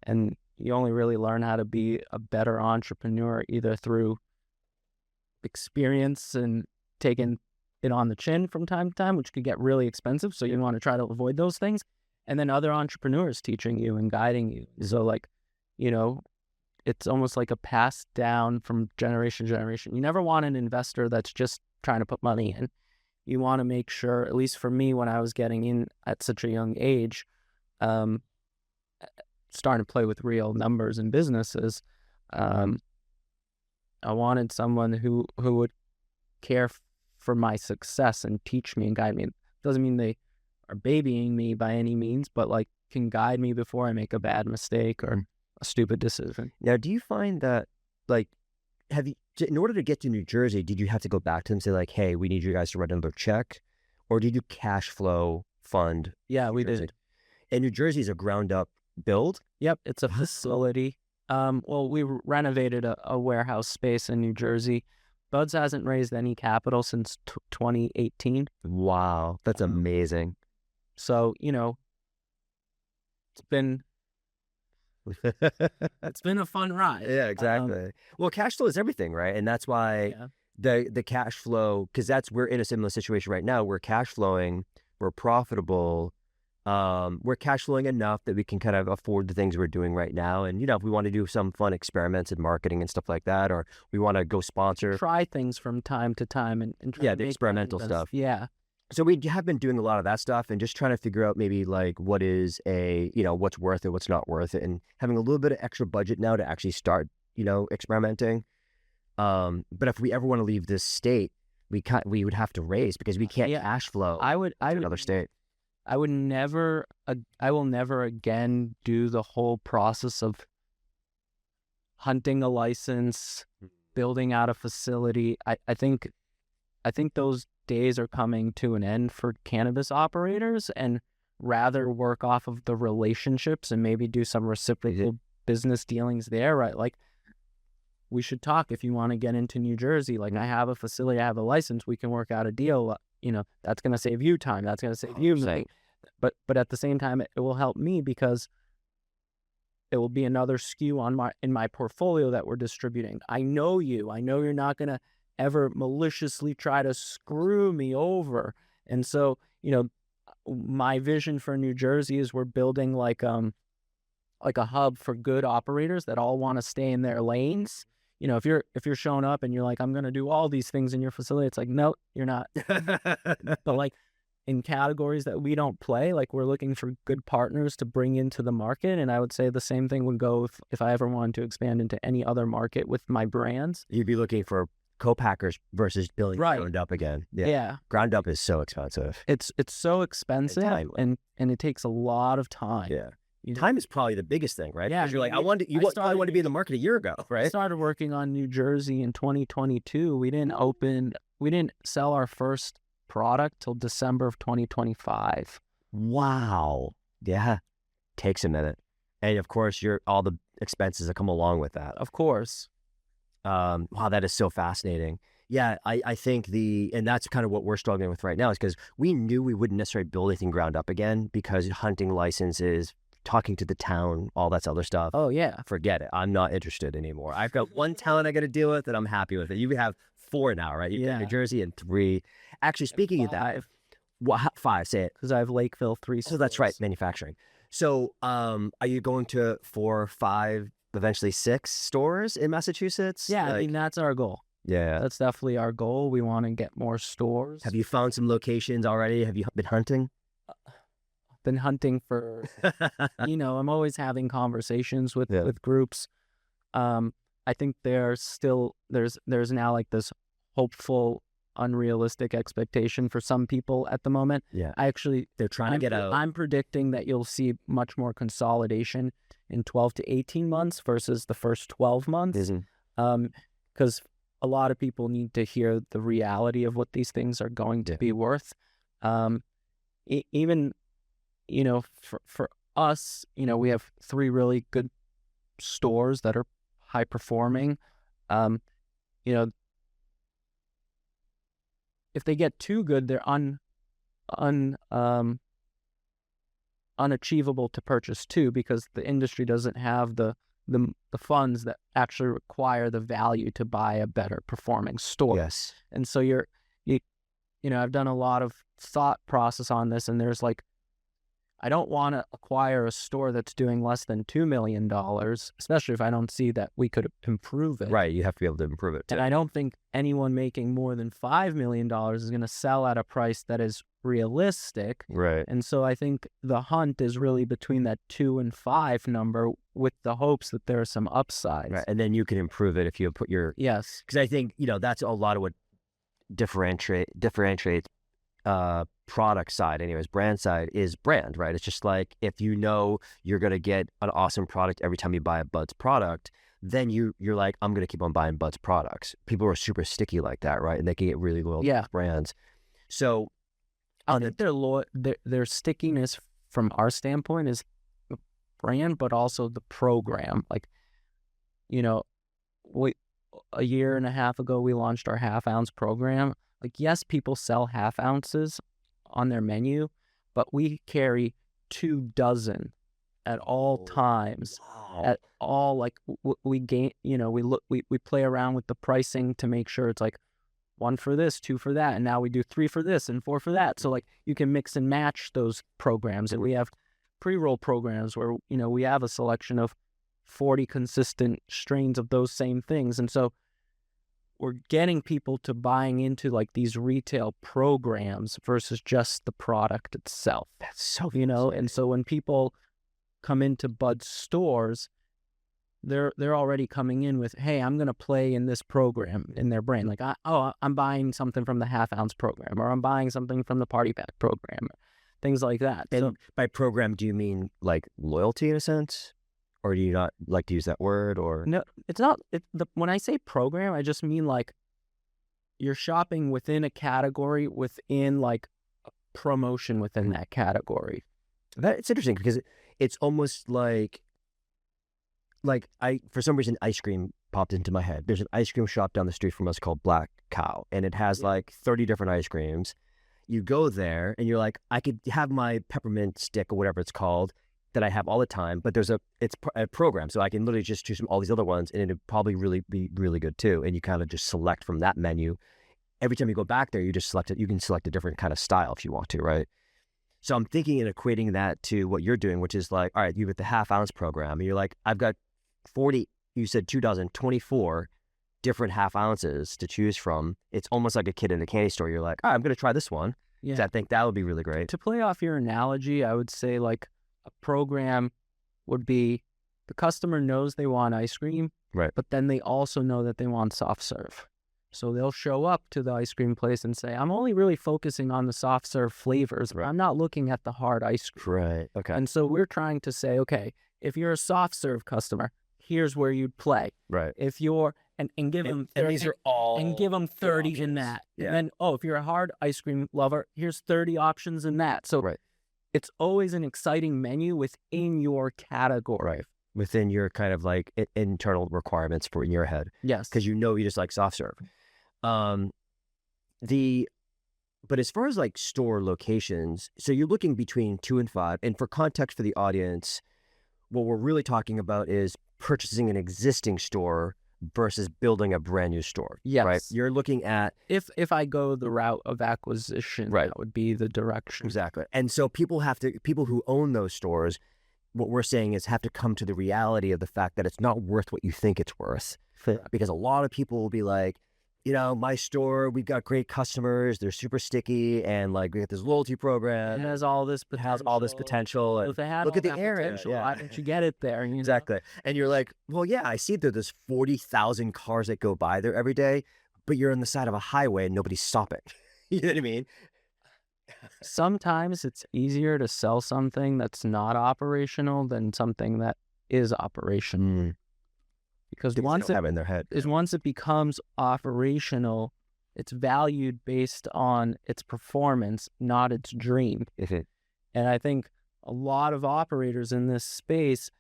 and you only really learn how to be a better entrepreneur either through experience and taking it on the chin from time to time, which could get really expensive. So you want to try to avoid those things. And then other entrepreneurs teaching you and guiding you. So it's almost like a pass down from generation to generation. You never want an investor that's just trying to put money in. You want to make sure, at least for me, when I was getting in at such a young age, starting to play with real numbers and businesses, I wanted someone who would care for my success and teach me and guide me. It doesn't mean they are babying me by any means, but like can guide me before I make a bad mistake or a stupid decision.
Now, do you find that in order to get to New Jersey, did you have to go back to them and say like, hey, we need you guys to write another check? Or did you cash flow fund?
Yeah, we did.
And New Jersey is a ground up build?
Yep, it's a facility. We renovated a warehouse space in New Jersey. Buds hasn't raised any capital since 2018.
Wow, that's amazing.
So, it's been a fun ride.
Yeah, exactly. Well, cash flow is everything, right? And that's why the cash flow, because we're in a similar situation right now. We're cash flowing, we're profitable. We're cash flowing enough that we can kind of afford the things we're doing right now. And, if we want to do some fun experiments in marketing and stuff like that, or we want to go try
things from time to time and
try the experimental stuff.
Yeah.
So we have been doing a lot of that stuff and just trying to figure out maybe like what is what's worth it, what's not worth it, and having a little bit of extra budget now to actually start, experimenting. But if we ever want to leave this state, we would have to raise because we can't cash flow to another state.
I will never again do the whole process of hunting a license, building out a facility. I think those days are coming to an end for cannabis operators, and rather work off of the relationships and maybe do some reciprocal business dealings there, right? Like we should talk if you want to get into New Jersey. Like, I have a facility, I have a license, we can work out a deal. That's going to save you time. That's going to save you money. But at the same time, it will help me because it will be another SKU in my portfolio that we're distributing. I know you're not going to ever maliciously try to screw me over. And so, my vision for New Jersey is we're building like a hub for good operators that all want to stay in their lanes. If you're showing up and you're like, I'm going to do all these things in your facility, it's like, no, you're not. But like in categories that we don't play, like we're looking for good partners to bring into the market. And I would say the same thing would go if I ever wanted to expand into any other market with my brands.
You'd be looking for co-packers versus building ground up again.
Yeah.
Ground up is so expensive.
It's so expensive and it takes a lot of time.
Yeah. Time is probably the biggest thing, right?
Yeah.
Because you're like, I wanted to be in the market a year ago, right?
I started working on New Jersey in 2022. We didn't sell our first product till December of 2025.
Wow. Yeah. Takes a minute. And of course, all the expenses that come along with that.
Of course.
Wow, that is so fascinating. Yeah, I think and that's kind of what we're struggling with right now is because we knew we wouldn't necessarily build anything ground up again because hunting licenses, talking to the town, all that other stuff.
Oh, yeah.
Forget it. I'm not interested anymore. I've got one town I got to deal with and I'm happy with it. You have 4 now, right? You've got New Jersey and 3. Actually, speaking of that, 5, say it.
Because I have Lakeville, 3
So that's right, manufacturing. So are you going to 4, 5, eventually 6 stores in Massachusetts?
Yeah, I mean, that's our goal.
Yeah.
That's definitely our goal. We want to get more stores.
Have you found some locations already? Have you been hunting?
Been hunting for, I'm always having conversations with groups. I think there's now like this hopeful, unrealistic expectation for some people at the moment.
Yeah.
They're trying to get out. I'm predicting that you'll see much more consolidation in 12 to 18 months versus the first 12 months. Because a lot of people need to hear the reality of what these things are going to be worth. Even, for us, we have 3 really good stores that are high performing. If they get too good, they're unachievable to purchase too, because the industry doesn't have the funds that actually require the value to buy a better performing store.
Yes.
And so I've done a lot of thought process on this, and there's like, I don't want to acquire a store that's doing less than $2 million, especially if I don't see that we could improve it.
Right. You have to be able to improve it too.
And I don't think anyone making more than $5 million is going to sell at a price that is realistic.
Right.
And so I think the hunt is really between that 2 and 5 number with the hopes that there are some upsides.
Right. And then you can improve it if you put your...
Yes.
Because I think, that's a lot of what differentiates product side, anyways, brand side is brand, right? It's just like if you're going to get an awesome product every time you buy a Bud's product, then you're like, I'm going to keep on buying Bud's products. People are super sticky like that, right? And they can get really loyal to brands. So
I think their stickiness from our standpoint is the brand, but also the program. Like, a year and a half ago, we launched our half-ounce program. Like, yes, people sell half ounces on their menu, but we carry 24 at all times.
Wow.
At all, like we gain, we play around with the pricing to make sure it's like 1 for this, 2 for that, and now we do 3 for this and 4 for that. So like you can mix and match those programs, and we have pre-roll programs where we have a selection of 40 consistent strains of those same things, and so we're getting people to buying into like these retail programs versus just the product itself.
That's so
and so when people come into Bud stores, they're already coming in with, hey, I'm going to play in this program in their brain. Like, I'm buying something from the half-ounce program, or I'm buying something from the party pack program, things like that.
And
so,
by program, do you mean like loyalty in a sense? Or do you not like to use that word? Or
no, it's not. When I say program, I just mean like you're shopping within a category, within like a promotion within that category.
It's interesting because it's almost like like for some reason, ice cream popped into my head. There's an ice cream shop down the street from us called Black Cow, and it has like 30 different ice creams. You go there and you're like, I could have my peppermint stick or whatever it's called that I have all the time, but it's a program, so I can literally just choose from all these other ones, and it'd probably really be really good too. And you kind of just select from that menu. Every time you go back there, you just select it. You can select a different kind of style if you want to, right? So I'm thinking and equating that to what you're doing, which is like, all right, you have the half ounce program, and you're like, I've got 40, you said 24 different half ounces to choose from. It's almost like a kid in a candy store. You're like, all right, I'm going to try this one. Yeah. I think that would be really great.
To play off your analogy, I would say like a program would be the customer knows they want ice cream,
right?
But then they also know that they want soft serve. So they'll show up to the ice cream place and say, I'm only really focusing on the soft serve flavors.
Right.
I'm not looking at the hard ice cream.
Right. Okay.
And so we're trying to say, okay, if you're a soft serve customer, here's where you'd play.
Right.
If you're and give them 30,
and these are all
and give them 30
options
in that.
Yeah.
And then, if you're a hard ice cream lover, here's 30 options in that. So
right.
It's always an exciting menu within your category.
Right. Within your kind of like internal requirements for in your head.
Yes.
Because you just like soft serve. But as far as like store locations, so you're looking between 2 and 5. And for context for the audience, what we're really talking about is purchasing an existing store versus building a brand new store.
Yes.
Right. You're looking at
if I go the route of acquisition,
right,
that would be the direction.
Exactly. And so people who own those stores, what we're saying is have to come to the reality of the fact that it's not worth what you think it's worth. Because a lot of people will be like, my store, we've got great customers, they're super sticky, and like we got this loyalty program.
It has all this
potential.
If they had
look at the
area, why didn't you get it there?
Exactly. And you're like, well, yeah, I see that there's 40,000 cars that go by there every day, but you're on the side of a highway and nobody's stopping. You know what I mean?
Sometimes it's easier to sell something that's not operational than something that is operational. Because once it becomes operational, it's valued based on its performance, not its dream. And I think a lot of operators in this space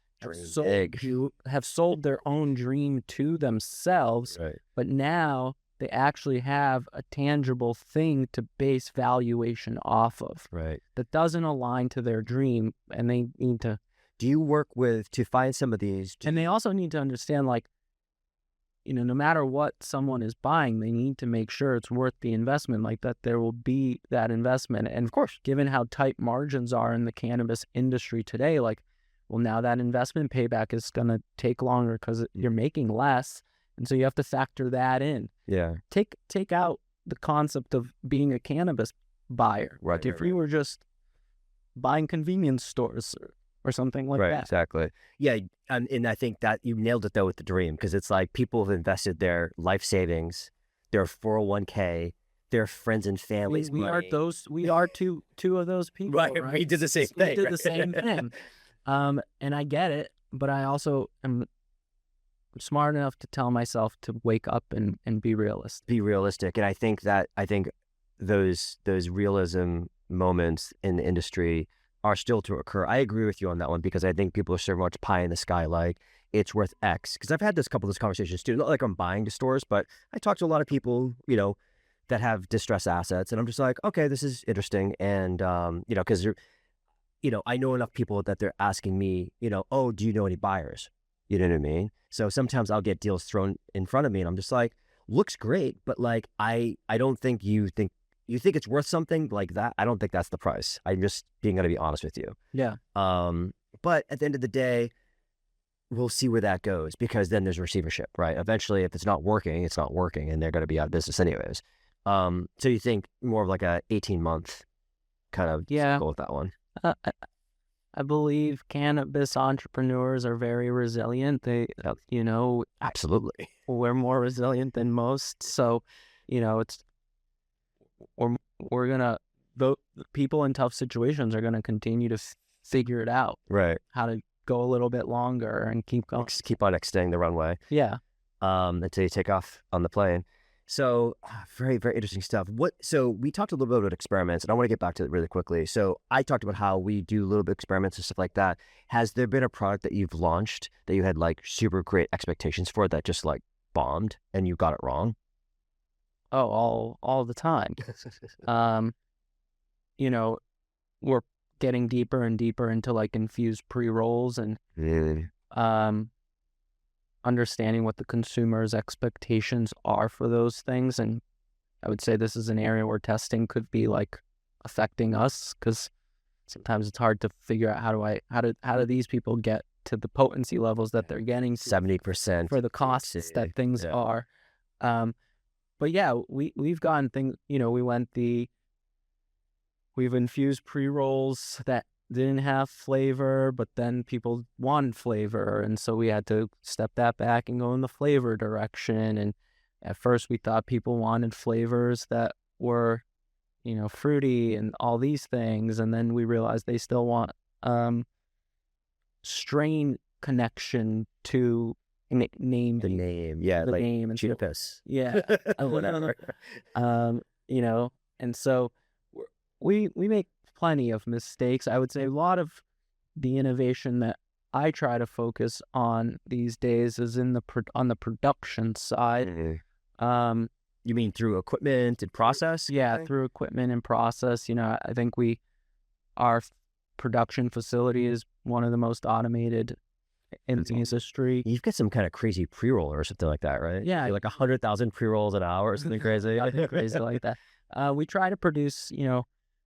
have sold their own dream to themselves,
right,
but now they actually have a tangible thing to base valuation off of.
Right.
That doesn't align to their dream, and they need to...
Do you work to find some of these?
And they also need to understand, like, no matter what someone is buying, they need to make sure it's worth the investment, like that there will be that investment. And of course, given how tight margins are in the cannabis industry today, like, well, now that investment payback is going to take longer because you're making less. And so you have to factor that in.
Yeah.
Take out the concept of being a cannabis buyer.
Right.
If we were just buying convenience stores or something like that.
Right, exactly. Yeah, and I think that you nailed it, though, with the dream, because it's like people have invested their life savings, their 401k, their friends and families.
We are two of those people, right?
We did the same thing.
We did the same thing. And I get it, but I also am smart enough to tell myself to wake up and be realistic.
Be realistic. And I think those realism moments in the industry are still to occur. I agree with you on that one, because I think people are so much pie in the sky, like it's worth X. Because I've had couple of those conversations too. Not like I'm buying to stores, but I talk to a lot of people, that have distressed assets, and I'm just like, okay, this is interesting. And because I know enough people that they're asking me, oh, do you know any buyers? You know what I mean? So sometimes I'll get deals thrown in front of me, and I'm just like, looks great, but like I don't think you think it's worth something like that. I don't think that's the price. I'm just going to be honest with you.
Yeah.
But at the end of the day, we'll see where that goes, because then there's receivership, right? Eventually, if it's not working, it's not working, and they're going to be out of business anyways. So you think more of like a 18-month kind of go with that one?
I believe cannabis entrepreneurs are very resilient. They,
absolutely,
we're more resilient than most. So, the people in tough situations are gonna continue to figure it out,
right?
How to go a little bit longer and keep going.
Keep on extending the runway.
Yeah.
Until you take off on the plane. So very, very interesting stuff. So we talked a little bit about experiments, and I want to get back to it really quickly. So I talked about how we do a little bit of experiments and stuff like that. Has there been a product that you've launched that you had like super great expectations for that just like bombed and you got it wrong?
Oh, all the time. You know, we're getting deeper and deeper into like infused pre-rolls and understanding what the consumer's expectations are for those things. And I would say this is an area where testing could be like affecting us, because sometimes it's hard to figure out how do these people get to the potency levels that they're getting
70%
for the costs that things are. But yeah, we've gotten things, we've infused pre-rolls that didn't have flavor, but then people wanted flavor. And so we had to step that back and go in the flavor direction. And at first we thought people wanted flavors that were, fruity and all these things. And then we realized they still want strain connection to name.
The name. Yeah.
The
like
name and
cheetah piss.
Yeah. Whatever. And so we make plenty of mistakes. I would say a lot of the innovation that I try to focus on these days is on the production side.
You mean through equipment and process?
Yeah, through equipment and process. I think our production facility is one of the most automated in the industry.
You've got some kind of crazy pre-roll or something like that, right?
Yeah.
Like 100,000 pre-rolls an hour or something crazy.
Crazy like that. We try to produce,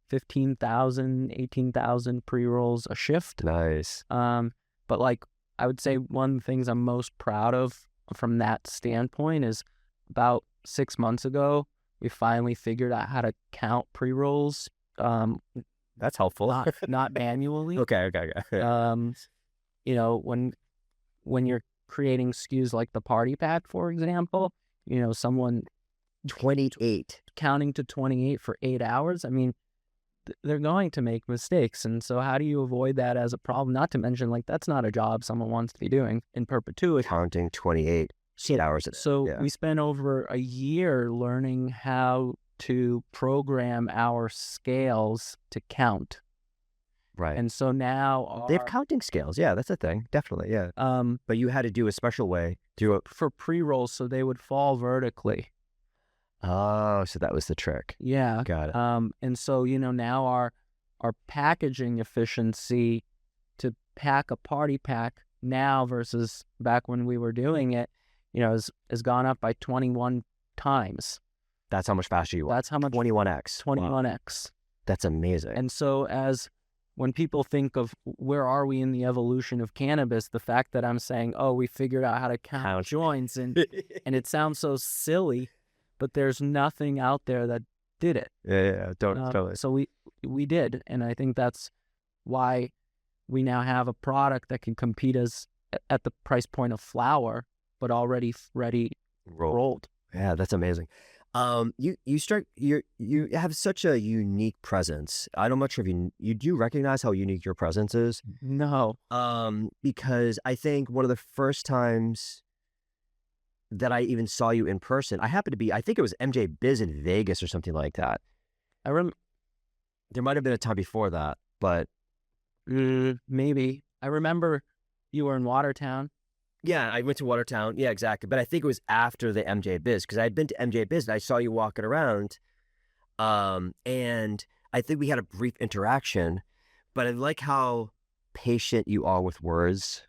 15,000, 18,000 pre-rolls a shift.
Nice.
But like, I would say one of the things I'm most proud of from that standpoint is about 6 months ago, we finally figured out how to count pre-rolls.
That's helpful.
Not manually.
Okay.
When you're creating SKUs like the party pack, for example, someone
28
counting to 28 for 8 hours. I mean, they're going to make mistakes. And so how do you avoid that as a problem? Not to mention, like, that's not a job someone wants to be doing in perpetuity.
Counting 28 hours a day.
So we spent over a year learning how to program our scales to count.
Right.
And so now
they have counting scales. Yeah, that's a thing. Definitely. Yeah. But you had to do a special way
for pre-rolls so they would fall vertically.
Oh, so that was the trick.
Yeah.
Got it.
And so, now our packaging efficiency to pack a party pack now versus back when we were doing it, has gone up by 21 times.
That's how much faster you are.
That's how much.
21x.
21x.
Wow. That's amazing.
And so when people think of where are we in the evolution of cannabis, the fact that I'm saying, oh, we figured out how to count joints and it sounds so silly, but there's nothing out there that did it.
Yeah, totally.
So we did, and I think that's why we now have a product that can compete at the price point of flower, but already ready rolled.
Yeah, that's amazing. You have such a unique presence. I'm not sure if you do recognize how unique your presence is.
No.
Because I think one of the first times that I even saw you in person, I think it was MJ Biz in Vegas or something like that. There might have been a time before that, but
maybe. I remember you were in Watertown.
Yeah, I went to Watertown. Yeah, exactly. But I think it was after the MJ Biz, because I had been to MJ Biz and I saw you walking around. And I think we had a brief interaction, but I like how patient you are with words,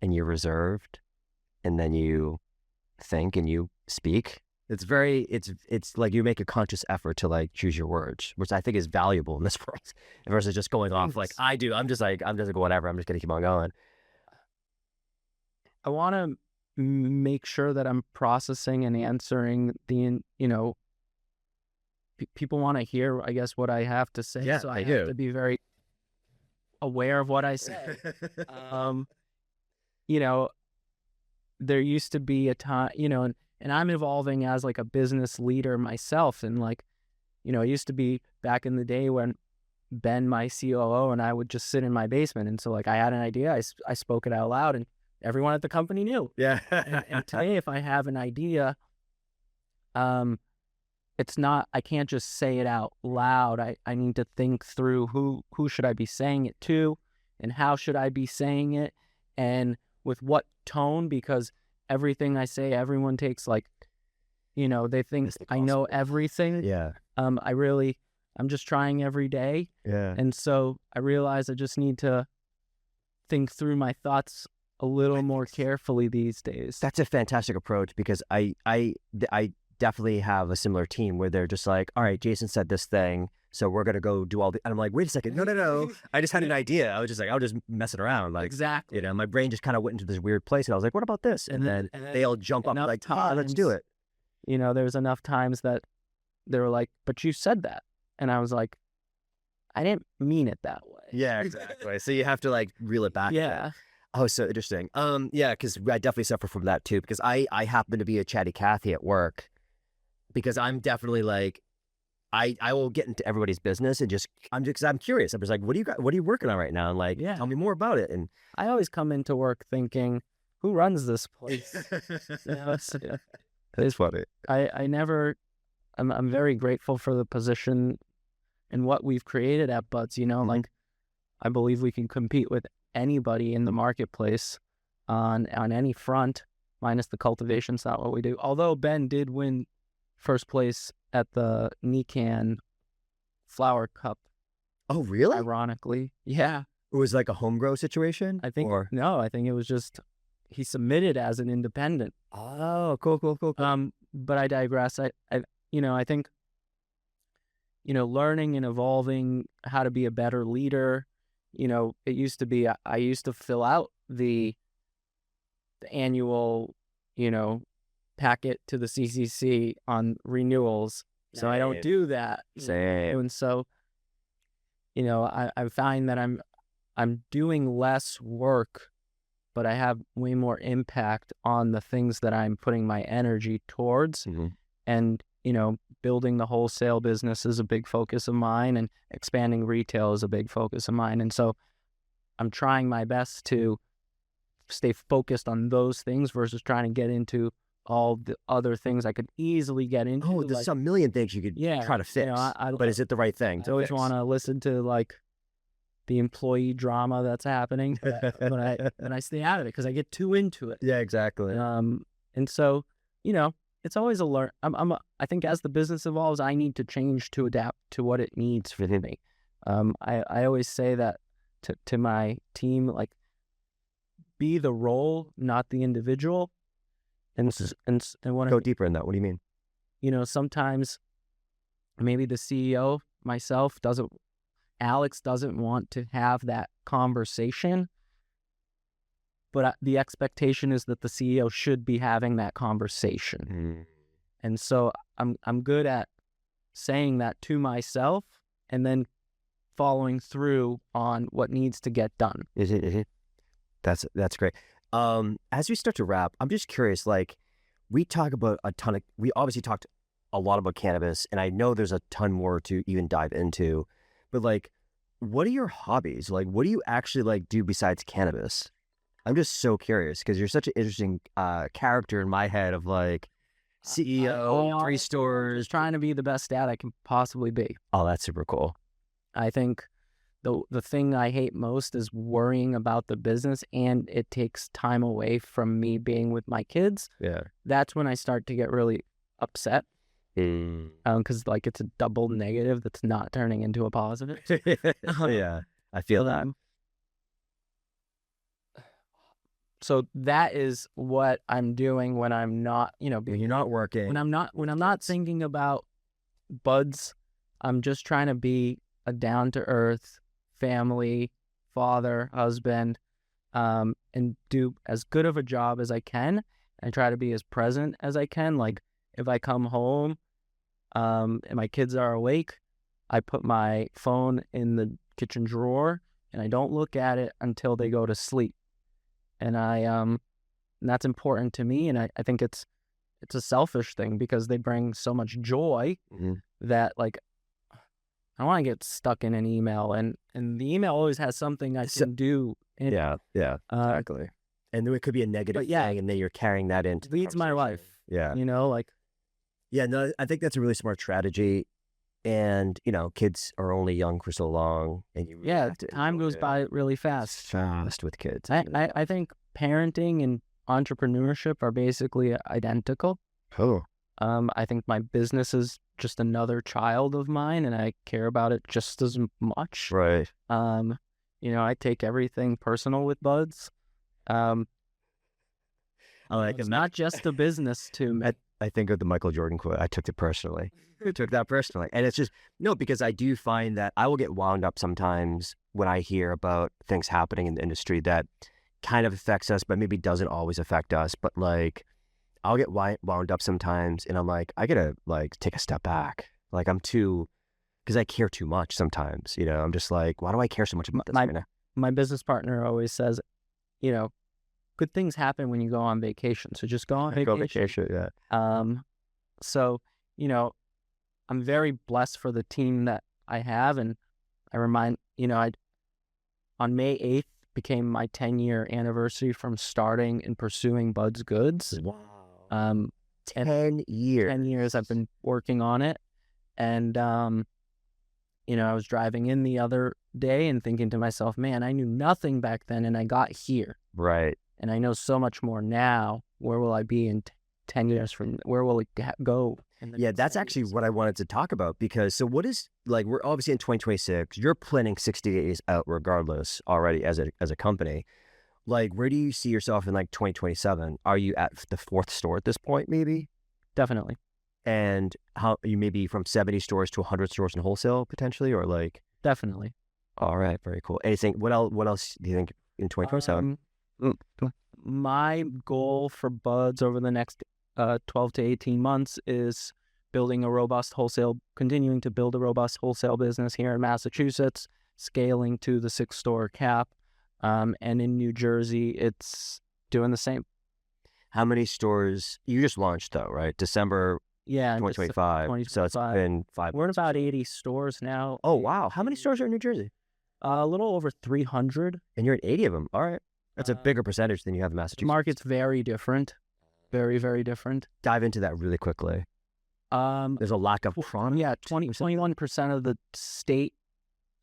and you're reserved, and then you think and you speak. It's like you make a conscious effort to like choose your words, which I think is valuable in this world versus just going off like I do. I'm just like whatever. I'm just going to keep on going.
I want to make sure that I'm processing and answering people want to hear, I guess, what I have to say.
Yeah,
so I have to be very aware of what I say. There used to be a time, and I'm evolving as like a business leader myself. And like, it used to be back in the day when Ben, my COO, and I would just sit in my basement. And so like I had an idea, I spoke it out loud and everyone at the company knew.
Yeah.
and today, if I have an idea, it's not, I can't just say it out loud. I need to think through who should I be saying it to, and how should I be saying it, and with what tone, because everything I say, everyone takes like, they think I know everything.
Yeah.
I'm just trying every day.
Yeah.
And so I realize I just need to think through my thoughts a little more carefully these days.
That's a fantastic approach, because I definitely have a similar team where they're just like, all right, Jason said this thing, so we're going to go do all the, and I'm like, wait a second. No. I just had an idea. I was just like, I'll just mess it around. Like,
exactly.
My brain just kind of went into this weird place, and I was like, what about this? And then they all jump up like, let's do it.
There's enough times that they were like, but you said that. And I was like, I didn't mean it that way.
Yeah, exactly. So you have to like reel it back.
Yeah.
Oh, so interesting. Yeah, because I definitely suffer from that too, because I happen to be a chatty Cathy at work, because I'm definitely like, I will get into everybody's business and because I'm curious. I'm just like, what are you working on right now? And like, tell me more about it. And
I always come into work thinking, who runs this place?
It is funny.
I'm very grateful for the position and what we've created at Buds. Like, I believe we can compete with anybody in the marketplace on any front, minus the cultivation's not what we do. Although Ben did win first place at the Nican Flower Cup.
Oh, really?
Ironically. Yeah.
It was like a home grow situation?
I think it was just, he submitted as an independent.
Oh, cool.
But I digress. I think, learning and evolving how to be a better leader. It used to be, I used to fill out the annual, packet to the CCC on renewals. So I don't do that.
Same.
And so, I find that I'm doing less work, but I have way more impact on the things that I'm putting my energy towards. And, building the wholesale business is a big focus of mine, and expanding retail is a big focus of mine. And so I'm trying my best to stay focused on those things versus trying to get into all the other things I could easily get into.
Oh, there's a million things you could try to fix. But is it the right thing?
I always want to listen to like the employee drama that's happening, but I stay out of it because I get too into it.
Yeah, exactly.
And so, it's always a learn. I think as the business evolves, I need to change to adapt to what it needs for me. I always say that to my team, like, be the role, not the individual. And when
go deeper in that. What do you mean?
Sometimes maybe the CEO, myself, Alex doesn't want to have that conversation, but the expectation is that the CEO should be having that conversation. And so I'm good at saying that to myself and then following through on what needs to get done.
Is it? That's great. As we start to wrap, I'm just curious, like, we obviously talked a lot about cannabis, and I know there's a ton more to even dive into, but like, what are your hobbies? Like, what do you actually like do besides cannabis? I'm just so curious, because you're such an interesting character in my head of like CEO, 3 stores.
Trying to be the best dad I can possibly be.
Oh, that's super cool.
I think the thing I hate most is worrying about the business, and it takes time away from me being with my kids.
Yeah.
That's when I start to get really upset. Because like it's a double negative that's not turning into a positive.
Yeah, I feel that.
So that is what I'm doing when I'm not,
when you're not working.
When I'm not thinking about Buds, I'm just trying to be a down to earth family, father, husband, and do as good of a job as I can. I try to be as present as I can. Like, if I come home and my kids are awake, I put my phone in the kitchen drawer and I don't look at it until they go to sleep. And and that's important to me. And I think it's a selfish thing, because they bring so much joy that, like, I don't want to get stuck in an email, and the email always has something I can do.
Yeah, exactly. And then it could be a negative thing, and then you're carrying that into
leads my life.
Yeah.
Like,
Yeah, no, I think that's a really smart strategy. And, kids are only young for so long, and you really have to
time
enjoy
goes
it.
by really
It's
fast.
fast with kids.
I think parenting and entrepreneurship are basically identical.
Oh,
I think my business is just another child of mine, and I care about it just as much.
right.
I take everything personal with buds. Um,
I like
it's
it.
not just a business to me.
I think of the Michael Jordan quote. I took it personally. I took that personally. And it's just, no, because I do find that I will get wound up sometimes when I hear about things happening in the industry that kind of affects us, but maybe doesn't always affect us. But like, I'll get wound up sometimes, and I'm like, I gotta like take a step back. Like because I care too much sometimes. I'm just like, why do I care so much about this right now?
My business partner always says, you know, good things happen when you go on vacation. So just go on
Go
vacation.
vacation, yeah.
So, I'm very blessed for the team that I have. And I remind, on May 8th became my 10-year anniversary from starting and pursuing Bud's Goods.
Wow. 10 years.
10 years I've been working on it. And, I was driving in the other day and thinking to myself, man, I knew nothing back then and I got here.
Right.
And I know so much more now. Where will I be in 10 years from? Where will it go?
Yeah, that's actually what I wanted to talk about, because so what is, like, we're obviously in 2026. You're planning 60 days out regardless already as a company. Like, where do you see yourself in like 2027? Are you at the 4th store at this point, maybe?
Definitely.
And how you maybe from 70 stores to 100 stores in wholesale potentially, or like?
Definitely.
All right, very cool. Anything? What else do you think in 2027?
My goal for Buds over the next 12 to 18 months is continuing to build a robust wholesale business here in Massachusetts, scaling to the 6-store cap. And in New Jersey, it's doing the same.
How many stores? You just launched though, right? December 2025. So it's been 5
We're in
months.
about 80 stores now.
Oh, wow. How many stores are in New Jersey?
A little over 300.
And you're at 80 of them. All right. That's a bigger percentage than you have in Massachusetts.
The market's very different. Very, very different.
Dive into that really quickly. There's a lack of product.
Yeah, 21% of the state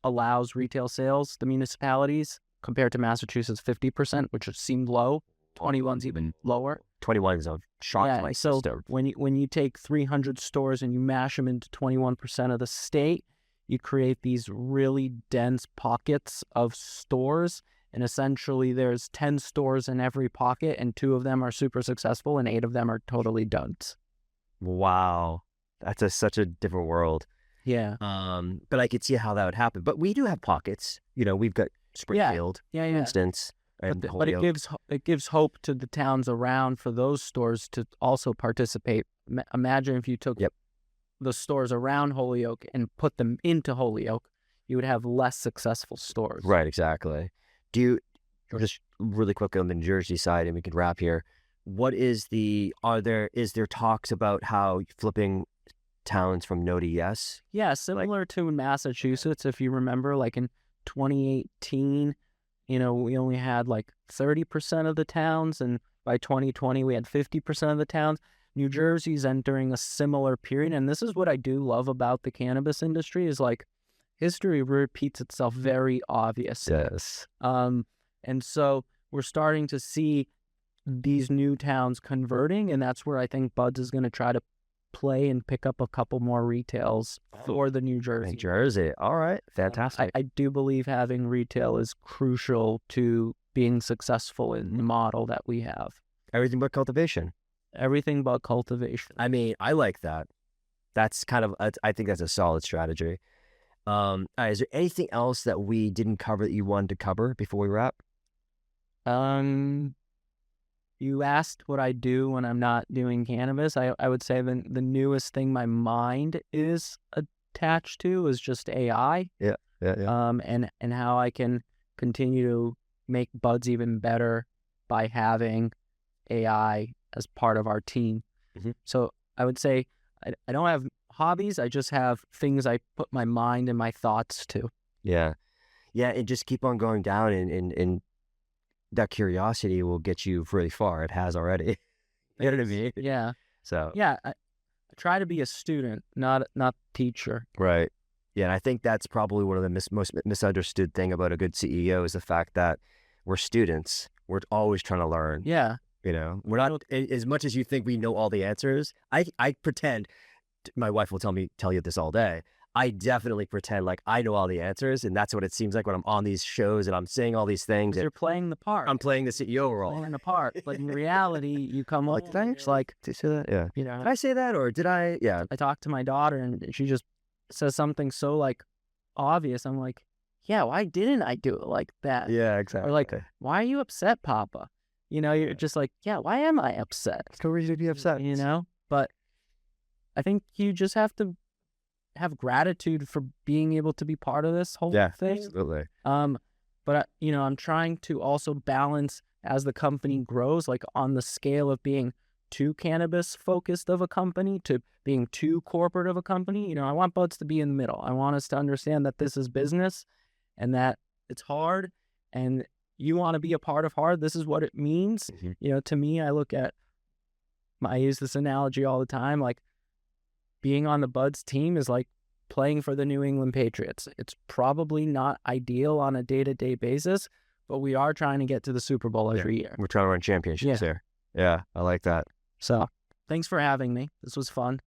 allows retail sales, the municipalities, compared to Massachusetts 50%, which seemed low. 21's even lower.
21 is a shock to my
so
system.
when you take 300 stores and you mash them into 21% of the state, you create these really dense pockets of stores. And essentially, there's 10 stores in every pocket, and 2 of them are super successful, and 8 of them are totally duds.
Wow, that's such a different world.
Yeah.
But I could see how that would happen. But we do have pockets. We've got Springfield, for instance.
But it gives hope to the towns around for those stores to also participate. Imagine if you took the stores around Holyoke and put them into Holyoke, you would have less successful stores.
Right, exactly. Just really quickly on the New Jersey side, and we can wrap here. Is there talks about how flipping towns from no to yes?
Yeah, similar to Massachusetts, if you remember, like in 2018, we only had like 30% of the towns, and by 2020, we had 50% of the towns. New Jersey's entering a similar period, and this is what I do love about the cannabis industry is like history repeats itself very obviously.
Yes.
And so we're starting to see these new towns converting, and that's where I think Buds is going to try to play and pick up a couple more retails for the New Jersey.
New Jersey. All right. Fantastic.
I do believe having retail is crucial to being successful in the model that we have.
Everything but cultivation.
Everything but cultivation.
I mean, I like that. That's I think that's a solid strategy. Is there anything else that we didn't cover that you wanted to cover before we wrap?
You asked what I do when I'm not doing cannabis. I would say the newest thing my mind is attached to is just AI.
Yeah.
And how I can continue to make Buds even better by having AI as part of our team.
Mm-hmm.
So I would say I don't have hobbies. I just have things I put my mind and my thoughts to.
Yeah. And just keep on going down, and that curiosity will get you really far. It has already. You know what I mean?
Yeah.
So
yeah, I try to be a student, not teacher.
Right. Yeah, and I think that's probably one of the most misunderstood thing about a good CEO is the fact that we're students. We're always trying to learn.
Yeah.
You know, we're not as much as you think we know all the answers. I pretend. My wife will tell you this all day. I definitely pretend like I know all the answers, and that's what it seems like when I'm on these shows and I'm saying all these things.
You're playing the part.
I'm playing the CEO role.
Playing the part, but in reality, you come
Like,
home
did I
and it's like,
did you say that? Yeah.
you know,
Did I say that or did I? Yeah.
I talk to my daughter and she just says something so like obvious. I'm like, yeah, why didn't I do it like that?
Yeah, exactly.
Or like, why are you upset, Papa? You know, you're just like, yeah, why am I upset?
There's no reason to be upset.
You know, but I think you just have to have gratitude for being able to be part of this whole thing.
Absolutely.
But you know, I'm trying to also balance as the company grows, like on the scale of being too cannabis focused of a company to being too corporate of a company. You know, I want Buds to be in the middle. I want us to understand that this is business and that it's hard, and you want to be a part of hard. This is what it means.
Mm-hmm.
You know, to me, I use this analogy all the time. Like, being on the Buds team is like playing for the New England Patriots. It's probably not ideal on a day-to-day basis, but we are trying to get to the Super Bowl every year.
We're trying to run championships here. Yeah, I like that.
So thanks for having me. This was fun.